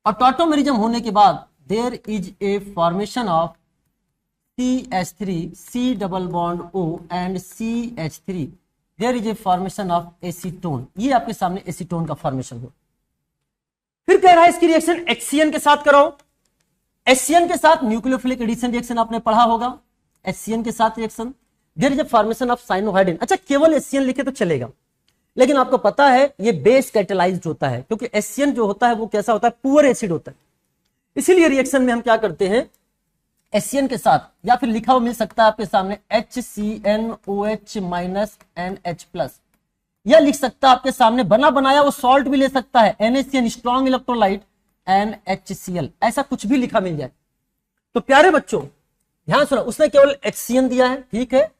S1: और टॉटोमेरिज्म होने के बाद there is a formation of CH3 C double bond O and CH3, there is a formation of acetone. ये आपके सामने एसीटोन का फॉर्मेशन हो। फिर कह रहा है इसकी रिएक्शन HCN के साथ कराओ। HCN के साथ न्यूक्लियोफिलिक एडिशन रिएक्शन आपने पढ़ा होगा। HCN के साथ reaction, there is a formation of cyanohydrin. अच्छा, केवल HCN लिखे तो चलेगा, लेकिन आपको पता है ये बेस कैटेलाइज्ड होता है, क्योंकि HCN जो होता है वो कैसा होता है, पुअर एसिड होता है। इसीलिए रिएक्शन में हम क्या करते हैं, HCN के साथ, या फिर लिखा हुआ मिल सकता है आपके सामने HCnOH NH+, या लिख सकता है आपके सामने बना बनाया वो सॉल्ट भी ले सकता है NaCN स्ट्रॉन्ग इलेक्ट्रोलाइट NHCl, ऐसा कुछ भी लिखा मिल जाए। तो प्यारे बच्चों ध्यान सुनो, उसने केवल HCN दिया है, ठीक है,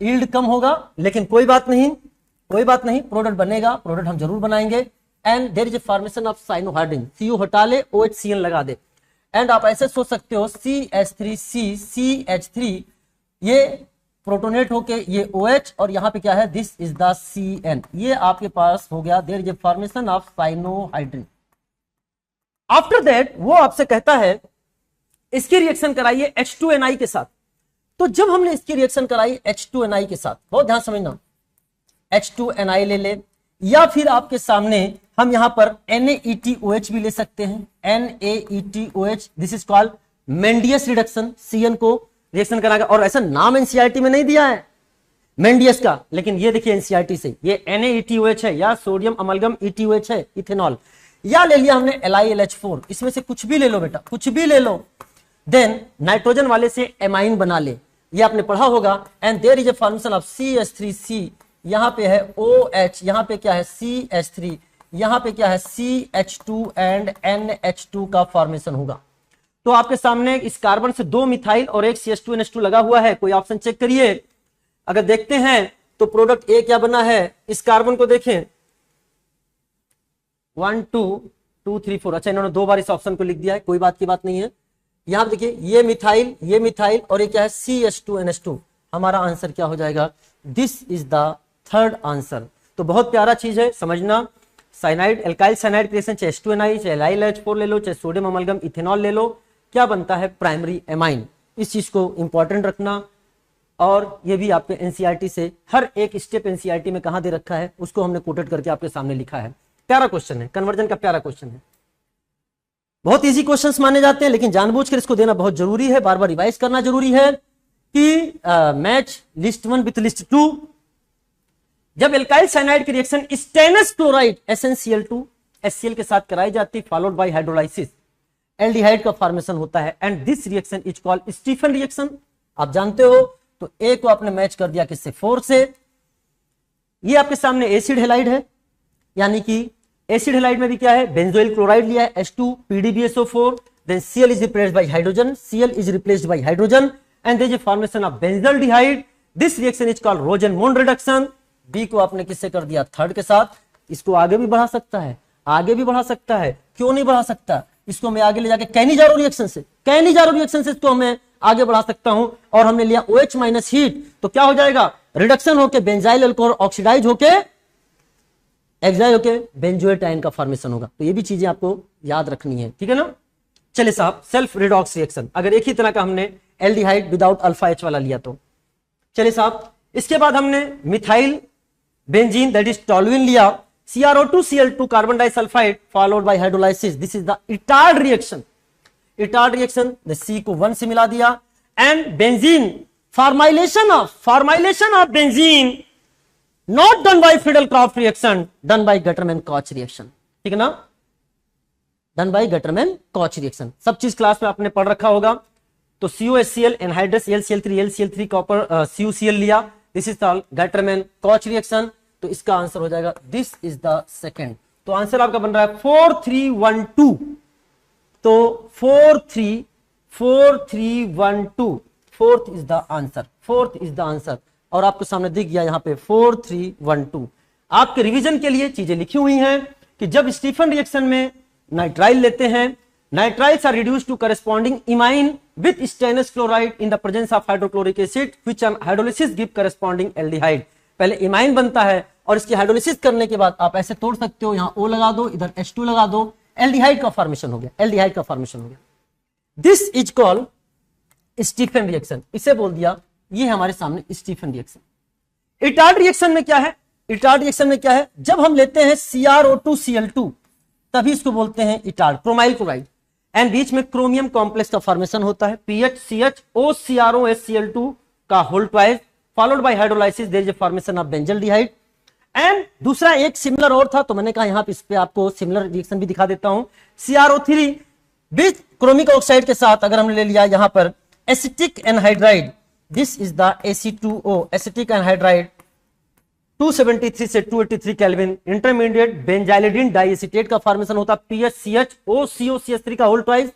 S1: यील्ड कम होगा, लेकिन कोई बात नहीं, कोई बात नहीं, प्रोडक्ट बनेगा, प्रोडक्ट हम जरूर बनाएंगे। And there is a formation of cyanohydrin, CO हटा ले OHCN लगा दे। एंड आप ऐसे सोच सकते हो CH3C CH3, ये प्रोटोनेट होके ये OH, और यहाँ पे क्या है, दिस इज द CN, ये आपके पास हो गया, there is a formation of cyanohydrin. After that वो आपसे कहता है इसकी रिएक्शन कराइए H2NI के साथ। तो जब हमने इसकी रिएक्शन कराई H2NI के साथ, बहुत ध्यान समझना, H2NI ले ले, या फिर आपके सामने हम यहां पर NaETOH भी ले सकते हैं, NaETOH, this is called Mendius reduction. CN को रिएक्शन कराएगा, और ऐसा नाम NCERT में नहीं दिया है मेंडियस का, लेकिन ये देखिए NCERT से, ये NaETOH है, या सोडियम अमलगम ETOH है, इथेनॉल, या ले लिया हमने LiLH4, इसमें से कुछ भी ले लो बेटा, कुछ भी ले लो। देन नाइट्रोजन वाले से एमाइन बना ले, ये आपने पढ़ा होगा। And there is a formation of CH3C, यहां पे है OH, यहां पे क्या है CH3, यहां पे क्या है CH2 एंड NH2 का फॉर्मेशन होगा। तो आपके सामने इस कार्बन से 2 मिथाइल और एक CH2NH2 लगा हुआ है, कोई ऑप्शन चेक करिए। अगर देखते हैं तो प्रोडक्ट ए क्या बना है, इस कार्बन को देखें 1 2 2 3 4, अच्छा इन्होंने 2 बार इस ऑप्शन को लिख दिया है, कोई बात की बात नहीं है। यहां देखिए ये मिथाइल और ये क्या है CH2NH2, हमारा आंसर क्या हो जाएगा, this is the third answer. तो बहुत प्यारा चीज है समझना, साइनाइड एल्काइल साइनाइड क्रिएशन, चाहे H2NI, चाहे LiLH4 ले लो, चाहे सोडियम अमलगम इथेनॉल ले लो, क्या बनता है, प्राइमरी एमाइन। इस चीज को इंपॉर्टेंट रखना, और ये भी आपके NCERT से हर एक स्टेप NCERT में कहां दे रखा है उसको हमने कोटेड करके आपके सामने लिखा है। प्यारा क्वेश्चन है, कन्वर्जन का प्यारा क्वेश्चन है, बहुत इजी क्वेश्चंस माने जाते हैं, लेकिन जानबूझकर इसको देना बहुत जरूरी है, बार बार रिवाइज करना जरूरी है कि मैच लिस्ट 1 विथ लिस्ट 2। जब एल्काइल साइनाइड की reaction stannous chloride SnCl2 HCl के साथ कराई जाती, फॉलोड बाय हाइड्रोलाइसिस, एल्डिहाइड का फॉर्मेशन होता है, and this reaction is called Stephen reaction. आप जानते हो, तो ए को आपने मैच कर दिया किससे, 4 से। ये आपके सामने एसिड हेलाइड है, यानी कि एसिड हेलाइड में भी क्या है, बेंजोइल क्लोराइड लिया है H2 PDBSO4, then Cl is replaced by hydrogen, Cl is replaced by hydrogen, and there is a formation of benzaldehyde, this reaction is called Rosenmund reduction. B को आपने किससे कर दिया, थर्ड के साथ। इसको आगे भी बढ़ा सकता है, आगे भी बढ़ा सकता है, क्यों नहीं बढ़ा सकता, इसको मैं आगे ले जाके कैनिजारो रिएक्शन से इसको हमें आगे बढ़ा सकता हूं। और हमने लिया OH माइनस हीट, तो क्या हो जाएगा, रिडक्शन होके बेंजाइल अल्कोहल ऑक्सीडाइज होके एक्साइड होके बेंजोएटाइन का फॉर्मेशन होगा। तो ये भी चीजें आपको याद रखनी है, ठीक है ना। चलिए साहब, सेल्फ रिडॉक्स रिएक्शन, अगर एक ही तरह का हमने एल्डिहाइड विदाउट अल्फा H वाला लिया तो। चलिए साहब, इसके बाद हमने methyl benzene that is toluene लिया, CrO2 Cl2 carbon disulphide followed by hydrolysis, this is the Etard reaction. Etard reaction, C को 1 से मिला दिया, and benzene formylation of benzene not done by Friedel Crafts reaction, done by Gattermann Koch reaction, ठीक है ना, done by Gattermann Koch reaction. सब चीज class में आपने पढ़ रखा होगा। तो CuHCl anhydrous LCl3 copper CuCl लिया, दिस इज द गटरमैन-कॉच रिएक्शन। तो इसका आंसर हो जाएगा दिस इज द सेकंड। तो आंसर आपका बन रहा है 4312। तो 4312 फोर्थ इज द आंसर, और आपके सामने दिख गया यहाँ पे 4312। आपके रिवीजन के लिए चीजें लिखी हुई हैं कि जब स्टीफन रिएक्शन में नाइट्राइल लेते हैं, nitriles are reduced to corresponding imine with stannous chloride in the presence of hydrochloric acid which on hydrolysis give corresponding aldehyde. पहले इमाइन बनता है और इसकी हाइड्रोलिसिस करने के बाद आप ऐसे तोड़ सकते हो, यहाँ O लगा दो, इधर H2 लगा दो, एल्डिहाइड का फॉर्मेशन हो गया, this is called Stephen reaction. इसे बोल दिया, ये हमारे सामने स्टीफन रिएक्शन। इटार्ड रिएक्शन में क्या है, जब हम लेते हैं CrO2Cl2 तभी इसको बोलते हैं इटार्ड, क्रोमाइल क्लोराइड, एंड बीच में क्रोमियम कॉम्प्लेक्स का फॉर्मेशन होता है, PHCHOCrOHCl2 का whole twice followed by hydrolysis, there is a formation of benzaldehyde. And दूसरा एक सिमिलर और था, तो मैंने कहा यहां पे इस पे आपको सिमिलर रिएक्शन भी दिखा देता हूं। CrO3 विद क्रोमिक ऑक्साइड के साथ अगर हमने ले लिया यहां पर acetic anhydride, this is the AC2O, acetic anhydride 273 से 283 केल्विन, इंटरमीडिएट बेंजाइलिडीन डाइएसिटेट का फॉर्मेशन होता है, PHCHOCOCH3 का whole twice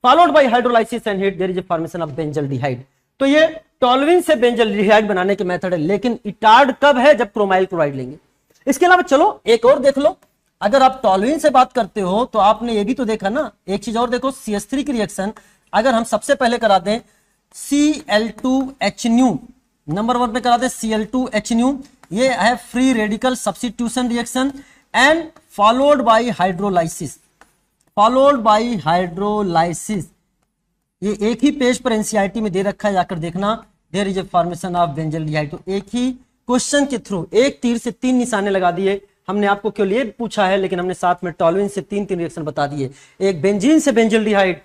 S1: followed by hydrolysis and heat, there is a formation of benzaldehyde. तो ये टॉलविन से बेंजल्डिहाइड बनाने के मेथड है, लेकिन इटार्ड कब है, जब क्रोमाइल क्लोराइड लेंगे। इसके अलावा चलो एक और देख लो, अगर आप टॉलविन से बात करते हो तो आपने ये भी तो देखा ना, एक चीज और देखो, CH3 की रिएक्शन अगर हम सबसे पहले करा दें Cl2H, नंबर 1 पे करा दें Cl2H, ये है free radical substitution reaction and followed by hydrolysis, ये एक ही पेज पर एनसीईआरटी में दे रखा है, जाकर देखना, there is a formation of benzaldehyde. तो एक ही क्वेश्चन के थ्रू एक तीर से 3 निशाने लगा दिए हमने, आपको क्यों लिए पूछा है, लेकिन हमने साथ में टॉलविन से 3 रिएक्शन बता दिए। एक बेंजीन से बेंजल्डिहाइड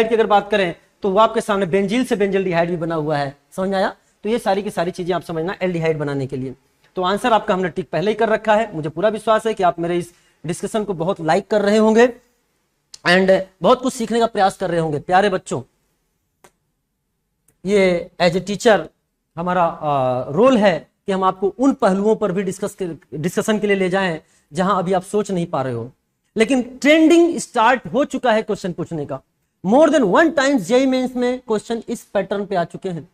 S1: की अगर बात करें तो वो आपके सामने बेंजीन से बेंजल्डिहाइड भी बना हुआ है, समझ में आया। तो ये सारी की सारी चीजें आप समझना एल्डिहाइड बनाने के लिए। तो आंसर आपका हमने टिक पहले ही कर रखा है। मुझे पूरा विश्वास है कि आप मेरे इस डिस्कशन को बहुत लाइक कर रहे होंगे एंड बहुत कुछ सीखने का प्रयास कर रहे होंगे। प्यारे बच्चों, ये एज ए टीचर हमारा रोल है कि हम आपको उन पहलुओं पर भी डिस्कशन के लिए ले जाएं जहां अभी आप सोच नहीं पा रहे हो, लेकिन ट्रेंडिंग स्टार्ट हो चुका है क्वेश्चन पूछने का। More than 1 times JEE Mains में क्वेश्चन इस पैटर्न पे आ चुके हैं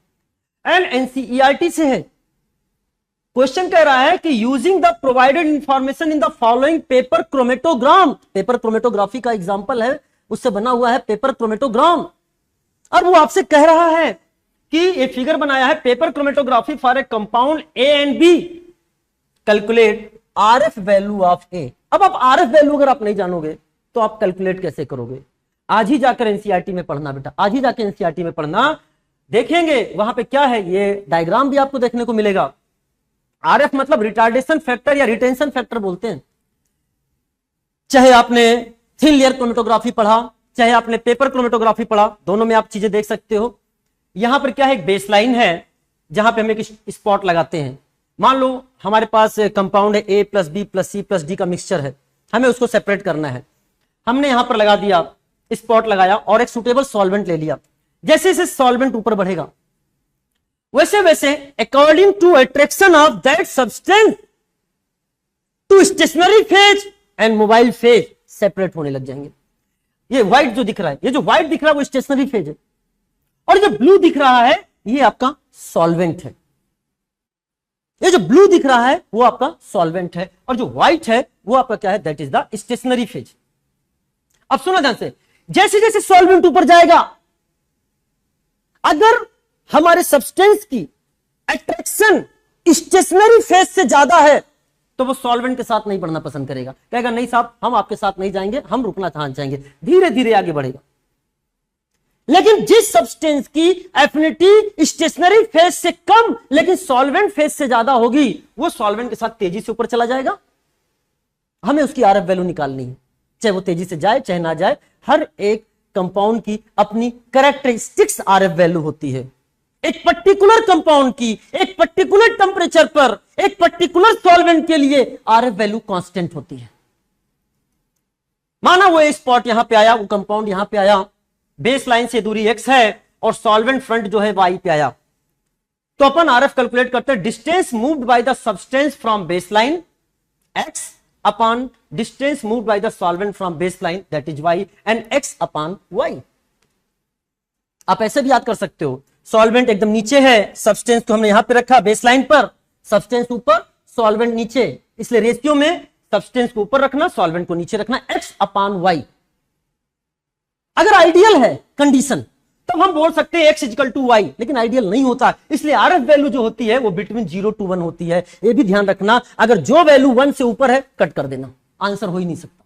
S1: एंड एनसीईआरटी से है। क्वेश्चन कह रहा है कि using the provided information in the following paper chromatogram, paper chromatography का एग्जांपल है, उससे बना हुआ है पेपर क्रोमेटोग्राम। और वो आपसे कह रहा है कि ये फिगर बनाया है paper chromatography for a compound A and B, calculate RF value of A. अब आप आरएफ वैल्यू अगर आप नहीं जानोगे तो आप कैलकुलेट कैसे करोगे? आज ही जाकर एनसीईआरटी में पढ़ना बेटा, आज ही जाकर एनसीईआरटी में पढ़ना, देखेंगे वहां पे क्या है, ये डायग्राम भी आपको देखने को मिलेगा। आरएफ मतलब रिटार्डेशन फैक्टर या रिटेंशन फैक्टर बोलते हैं। चाहे आपने थिन लेयर क्रोमेटोग्राफी पढ़ा, चाहे आपने पेपर क्रोमेटोग्राफी पढ़ा, दोनों में आप चीजें देख सकते हो। यहां पर क्या है, एक बेसलाइन है जहां पे हम एक स्पॉट लगाते हैं। मान लो हमारे पास कंपाउंड है A plus B plus C plus D का मिक्सचर है, हमें उसको सेपरेट करना है। हमने यहां पर लगा दिया, स्पॉट लगाया और एक सुटेबल सॉल्वेंट ले लिया। जैसे जैसे सॉल्वेंट ऊपर बढ़ेगा वैसे वैसे according to attraction of that substance to stationary phase and mobile phase separate होने लग जाएंगे। ये व्हाइट जो दिख रहा है, ये जो व्हाइट दिख रहा है वो स्टेशनरी फेज है, और जो ब्लू दिख रहा है ये आपका सॉल्वेंट है। ये जो ब्लू दिख रहा है वो आपका सॉल्वेंट है, और जो व्हाइट है वो आपका क्या है, that is the stationary phase. अब सुनो ध्यान से, जैसे जैसे सॉल्वेंट ऊपर जाएगा, अगर हमारे सब्सटेंस की अट्रैक्शन स्टेशनरी फेज से ज्यादा है तो वो सॉल्वेंट के साथ नहीं बढ़ना पसंद करेगा, कहेगा नहीं साहब हम आपके साथ नहीं जाएंगे, हम रुकना चाहेंगे, धीरे धीरे आगे बढ़ेगा। लेकिन जिस सब्सटेंस की एफिनिटी स्टेशनरी फेज से कम लेकिन सॉल्वेंट फेज से ज्यादा होगी, वो सॉल्वेंट के साथ तेजी से ऊपर चला जाएगा। हमें उसकी आरएफ वैल्यू निकालनी है, चाहे वो तेजी से जाए चाहे ना जाए, हर एक कंपाउंड की अपनी कैरेक्टरिस्टिक्स आरएफ वैल्यू होती है। एक पर्टिकुलर कंपाउंड की एक पर्टिकुलर टेम्परेचर पर एक पर्टिकुलर सॉल्वेंट के लिए आरएफ वैल्यू कांस्टेंट होती है। माना वो स्पॉट यहां पे आया, वो कंपाउंड यहां पे आया, बेस लाइन से दूरी x है और सॉल्वेंट फ्रंट जो है y पे आया, तो अपन आरएफ कैलकुलेट करते हैं distance moved by the substance from base line x upon distance moved by the solvent from base line that is y and x upon y। आप ऐसे भी याद कर सकते हो, सॉल्वेंट एकदम नीचे है, सब्सटेंस को हमने यहां पे रखा बेस लाइन पर, सब्सटेंस ऊपर सॉल्वेंट नीचे, इसलिए रेशियो में सब्सटेंस को ऊपर रखना सॉल्वेंट को नीचे रखना, x अपॉन y। अगर आइडियल है कंडीशन तब हम बोल सकते हैं x इक्वल टू y, लेकिन आइडियल नहीं होता, इसलिए आरएफ वैल्यू जो होती है वो बिटवीन 0 to 1 होती है। ये भी ध्यान रखना, अगर जो वैल्यू 1 से ऊपर है कट कर देना, आंसर हो ही नहीं सकता।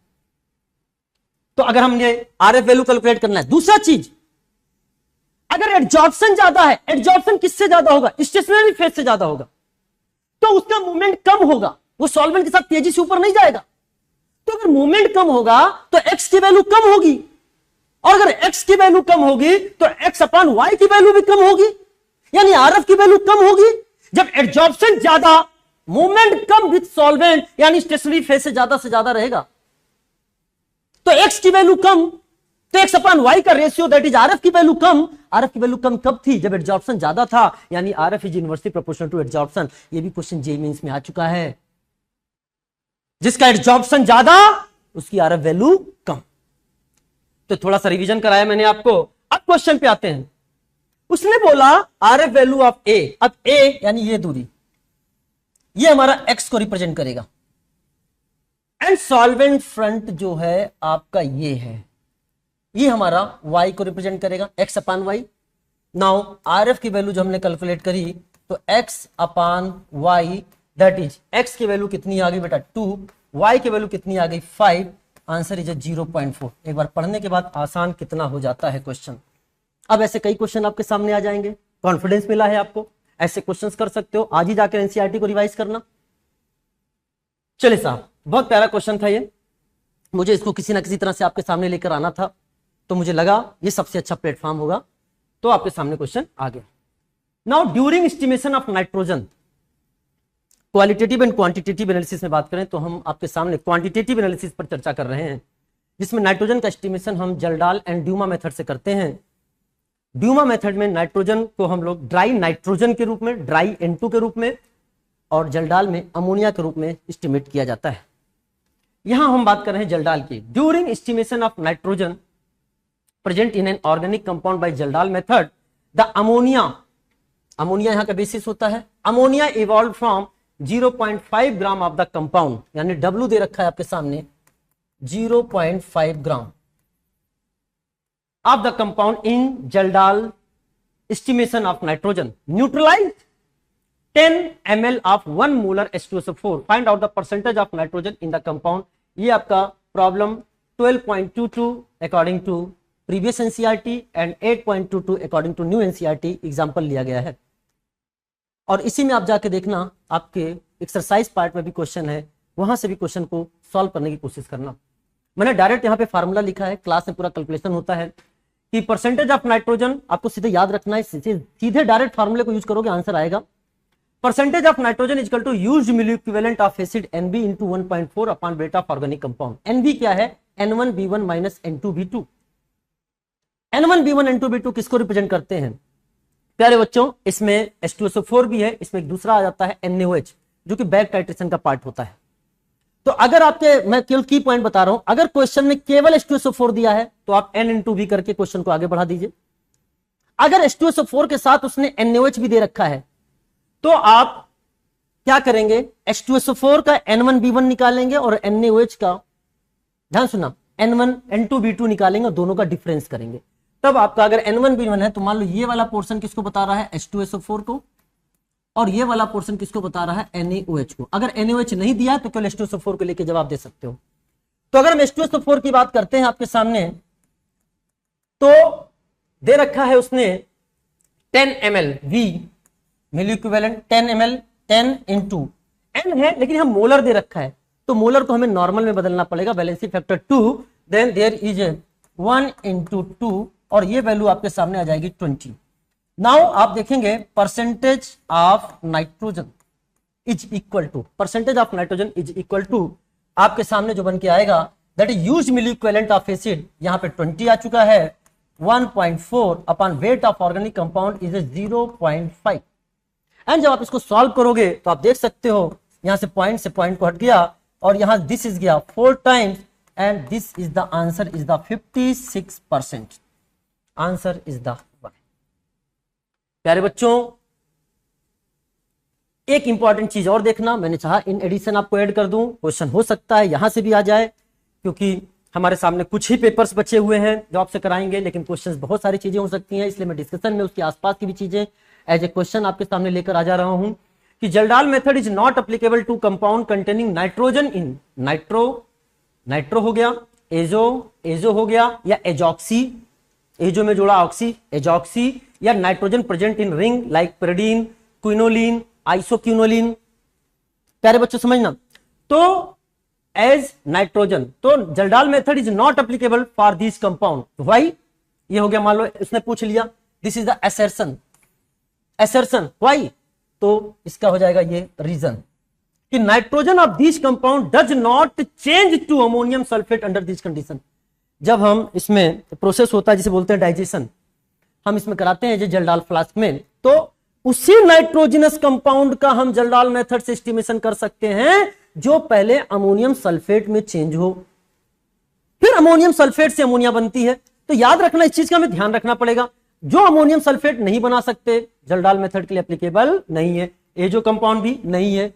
S1: तो अगर हमने आरएफ वैल्यू कैलकुलेट करना है। दूसरा चीज, अगर एडजॉर्प्शन ज्यादा है, एडजॉर्प्शन किससे ज्यादा होगा? स्टेशनरी फेज से ज्यादा होगा, तो उसका मूवमेंट कम होगा, वो सॉल्वेंट के साथ तेजी से ऊपर नहीं जाएगा। तो अगर मूवमेंट कम होगा तो x की वैल्यू कम होगी, और अगर x की वैल्यू कम होगी तो x अपॉन y की वैल्यू भी कम होगी, यानी आरएफ की वैल्यू कम होगी। जब एडजॉर्प्शन ज्यादा, मूवमेंट कम विथ सॉल्वेंट, यानी स्टेशनरी फेज से ज्यादा रहेगा, तो x की वैल्यू कम, तो x अपॉन y का रेशियो दैट इज आरएफ की वैल्यू कम। आरएफ की वैल्यू कम कब थी? जब एडजॉर्प्शन ज्यादा था, यानी RF is inversely proportional to adsorption. ये भी क्वेश्चन जेईई मेंस में आ चुका है। जिसका एडजॉर्प्शन ज्यादा उसकी आरएफ वैल्यू कम। तो थोड़ा सा रिवीजन कराया मैंने आपको। अब क्वेश्चन पे आते हैं। उसने बोला आरएफ वैल्यू ऑफ ए, अब ए यानी ये दूरी, ये हमारा एक्स को रिप्रेजेंट करेगा, एंड सॉल्वेंट फ्रंट जो है आपका ये है, ये हमारा y को रिप्रेजेंट करेगा, x अपान y। नाउ आरएफ की वैल्यू जो हमने कैलकुलेट करी, तो x upon y that is x की वैल्यू कितनी आ गई बेटा 2, y की वैल्यू कितनी आ गई 5, आंसर इज 0.4। एक बार पढ़ने के बाद आसान कितना हो जाता है क्वेश्चन। अब ऐसे कई क्वेश्चन आपके सामने आ जाएंगे, कॉन्फिडेंस मिला है आपको, ऐसे क्वेश्चंस कर सकते हो। आज ही जाकर एनसीईआरटी को रिवाइज करना। चलिए साहब, बहुत प्यारा क्वेश्चन था ये, मुझे इसको किसी ना किसी तरह से आपके सामने लेकर आना था, तो मुझे लगा ये सबसे अच्छा प्लेटफॉर्म होगा, तो आपके सामने क्वेश्चन आ गया। Now during estimation of nitrogen, qualitative and quantitative analysis में बात करें तो हम आपके सामने क्वांटिटेटिव एनालिसिस पर चर्चा कर रहे हैं, जिसमें नाइट्रोजन का एस्टिमेशन हम जल्डाल एंड ड्यूमा मेथड से करते हैं। ड्यूमा मेथड में नाइट्रोजन को हम लोग ड्राई नाइट्रोजन के रूप में, ड्राई N2 के रूप में, और जल्डाल में अमोनिया के रूप में एस्टिमेट किया जाता है। यहां हम बात कर रहे हैं जल्डाल की। During estimation of nitrogen present in an organic compound by Kjeldahl method, the ammonia, ammonia यहां का बेसिस होता है, ammonia evolve from 0.5 gram of the compound, यानी W दे रखा है आपके सामने 0.5 gram of the compound in Kjeldahl estimation of nitrogen, neutralize 10 ml of 1 molar H2SO4, find out the percentage of nitrogen in the compound। ये आपका problem 12.22 according to previous NCERT and 8.22 according to new NCERT example लिया गया है। और इसी में आप जाके देखना, आपके एक्सरसाइज पार्ट में भी क्वेश्चन है, वहां से भी क्वेश्चन को सॉल्व करने की कोशिश करना। मैंने डायरेक्ट यहाँ पे फार्मूला लिखा है, क्लास में पूरा कैलकुलेशन होता है कि परसेंटेज ऑफ नाइट्रोजन आपको सीधे याद रखना है, सीधे डायरेक्ट फार्मूले को यूज करोगे आंसर आएगा। Percentage of nitrogen is equal to used milliequivalent of acid Nb into 1.4 upon weight of organic compound. Nb क्या है? N1B1 minus N2B2। N1B1 N2B2 किसको रिप्रेजेंट करते हैं प्यारे बच्चों? इसमें H2SO4 भी है, इसमें एक दूसरा आ जाता है NaOH, जो कि बैक टाइट्रेशन का पार्ट होता है। तो अगर आपके, मैं केवल की पॉइंट बता रहा हूं, अगर क्वेश्चन में केवल H2SO4 दिया है तो आप N into V करके क्वेश्चन को आगे बढ़ा दीजिए। अगर H2SO4 के साथ उसने NaOH भी दे रखा है तो आप क्या करेंगे? H2SO4 का N1B1 निकालेंगे और NaOH का, ध्यान सुना, N1 N2B2 निकालेंगे और दोनों का डिफरेंस करेंगे। तब आपका अगर N1B1 है तो मान लो ये वाला पोर्शन किसको बता रहा है? H2SO4 को, और ये वाला पोर्शन किसको बता रहा है? NaOH को। अगर NaOH नहीं दिया तो केवल H2SO4 को लेकर जवाब दे सकते हो। तो अगर हम H2SO4 की बात करते हैं आपके सामने, तो दे रखा है उसने 10 ml V मिली इक्विवेलेंट 10 ml 10 into n है, लेकिन हम मोलर दे रखा है तो मोलर को हमें नॉर्मल में बदलना पड़ेगा, valency factor 2, then there is 1 into 2 और ये वैल्यू आपके सामने आ जाएगी 20। नाउ आप देखेंगे percentage of nitrogen is equal to, percentage of nitrogen is equal to आपके सामने जो बन के आएगा that is used milliequivalent of acid, यहां पे 20 आ चुका है, 1.4 upon weight of organic compound is 0.5। And जब आप इसको सॉल्व करोगे तो आप देख सकते हो यहां से पॉइंट को हट गया और यहां दिस इज गया 4 times and this is the answer is the 56%। Answer is the 1। प्यारे बच्चों एक इंपॉर्टेंट चीज और देखना, मैंने चाहा इन एडिशन आपको ऐड कर दूं, क्वेश्चन हो सकता है यहां से भी आ जाए क्योंकि हमारे सामने कुछ ही पेपर्स बचे हुए हैं जो आपसे कराएंगे, लेकिन क्वेश्चंस बहुत सारी चीजें हो सकती हैं, इसलिए मैं डिस्कशन में उसके आसपास की भी चीजें एज ए क्वेश्चन आपके सामने लेकर आ जा रहा हूं कि Kjeldahl method is not applicable to compound containing nitrogen in nitro हो गया, एजो हो गया या एजॉक्सी, एजो में जोड़ा ऑक्सी, एजॉक्सी या nitrogen present in ring like pyridine, quinoline, isoquinoline. प्यारे बच्चों समझना, तो एज नाइट्रोजन, तो Kjeldahl method is not applicable for this compound. Why? ये हो गया, मान लो उसने पूछ लिया this is the assertion why, तो इसका हो जाएगा ये रीजन कि nitrogen of this compound does not change to ammonium sulphate under this condition. जब हम इसमें प्रोसेस होता है जिसे बोलते हैं डाइजेशन, हम इसमें कराते हैं जो जल्डाल फ्लास्क में, तो उसी नाइट्रोजनस कंपाउंड का हम जल्डाल मेथड से एस्टिमेशन कर सकते हैं जो पहले अमोनियम सल्फेट में चेंज हो, फिर अमोनियम सल्फेट से अमोनिया बनती है। तो याद रखना, इस चीज का हमें ध्यान रखना पड़ेगा, जो अमोनियम सल्फेट नहीं बना सकते जल्डाल मेथड के लिए एप्लीकेबल नहीं है, ये जो कंपाउंड भी नहीं है,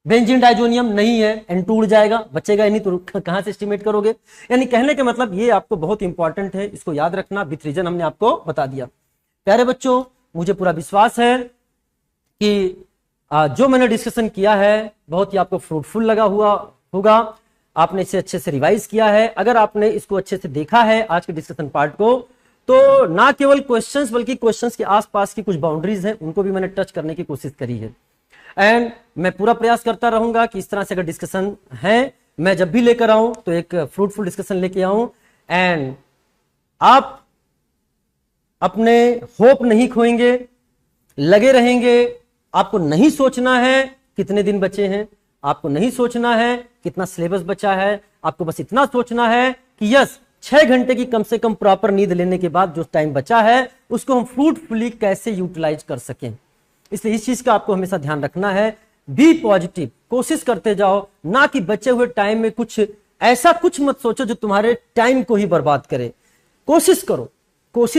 S1: बेंजीन डाइजोनियम नहीं है, N2 उड़ जाएगा, बचेगा ही नहीं, तो कहां से एस्टिमेट करोगे। यानी कहने के मतलब ये आपको बहुत इंपॉर्टेंट है, इसको याद रखना, विथ रीजन हमने आपको बता दिया। प्यारे बच्चों मुझे पूरा विश्वास है कि जो मैंने डिस्कशन किया है बहुत ही आपको फ्रूटफुल लगा हुआ होगा, आपने इसे अच्छे से रिवाइज किया है। अगर आपने इसको अच्छे से देखा है आज के डिस्कशन पार्ट को, तो ना केवल क्वेश्चंस बल्कि क्वेश्चंस के आसपास की कुछ बाउंड्रीज हैं उनको भी मैंने टच करने की कोशिश करी है। एंड मैं पूरा प्रयास करता रहूंगा कि इस तरह से अगर डिस्कशन है मैं जब भी लेकर आऊं तो एक फ्रूटफुल डिस्कशन लेके आऊं, एंड आप अपने होप नहीं खोएंगे, लगे रहेंगे। आपको नहीं सोचना है कितने दिन बचे हैं, आपको नहीं सोचना है कितना सिलेबस बचा है, आपको बस इतना सोचना है कि यस 6 घंटे की कम से कम प्रॉपर नींद लेने के बाद जो टाइम बचा है उसको हम फ्रूटफुली कैसे यूटिलाइज कर सकें। इसलिए इस चीज का आपको हमेशा ध्यान रखना है। बी पॉजिटिव, कोशिश करते जाओ, ना कि बचे हुए टाइम में कुछ ऐसा कुछ मत सोचो जो तुम्हारे टाइम को ही बर्बाद करे। कोशिश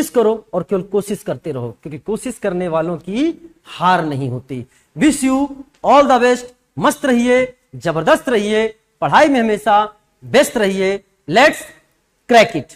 S1: करो और केवल कोशिश करते रहो, क्योंकि कोशिश करने वालों की हार नहीं होती। Wish you all the best, मस्त रहिए, जबरदस्त रहिए, पढ़ाई में हमेशा बेस्ट रहिए। Let's crack it.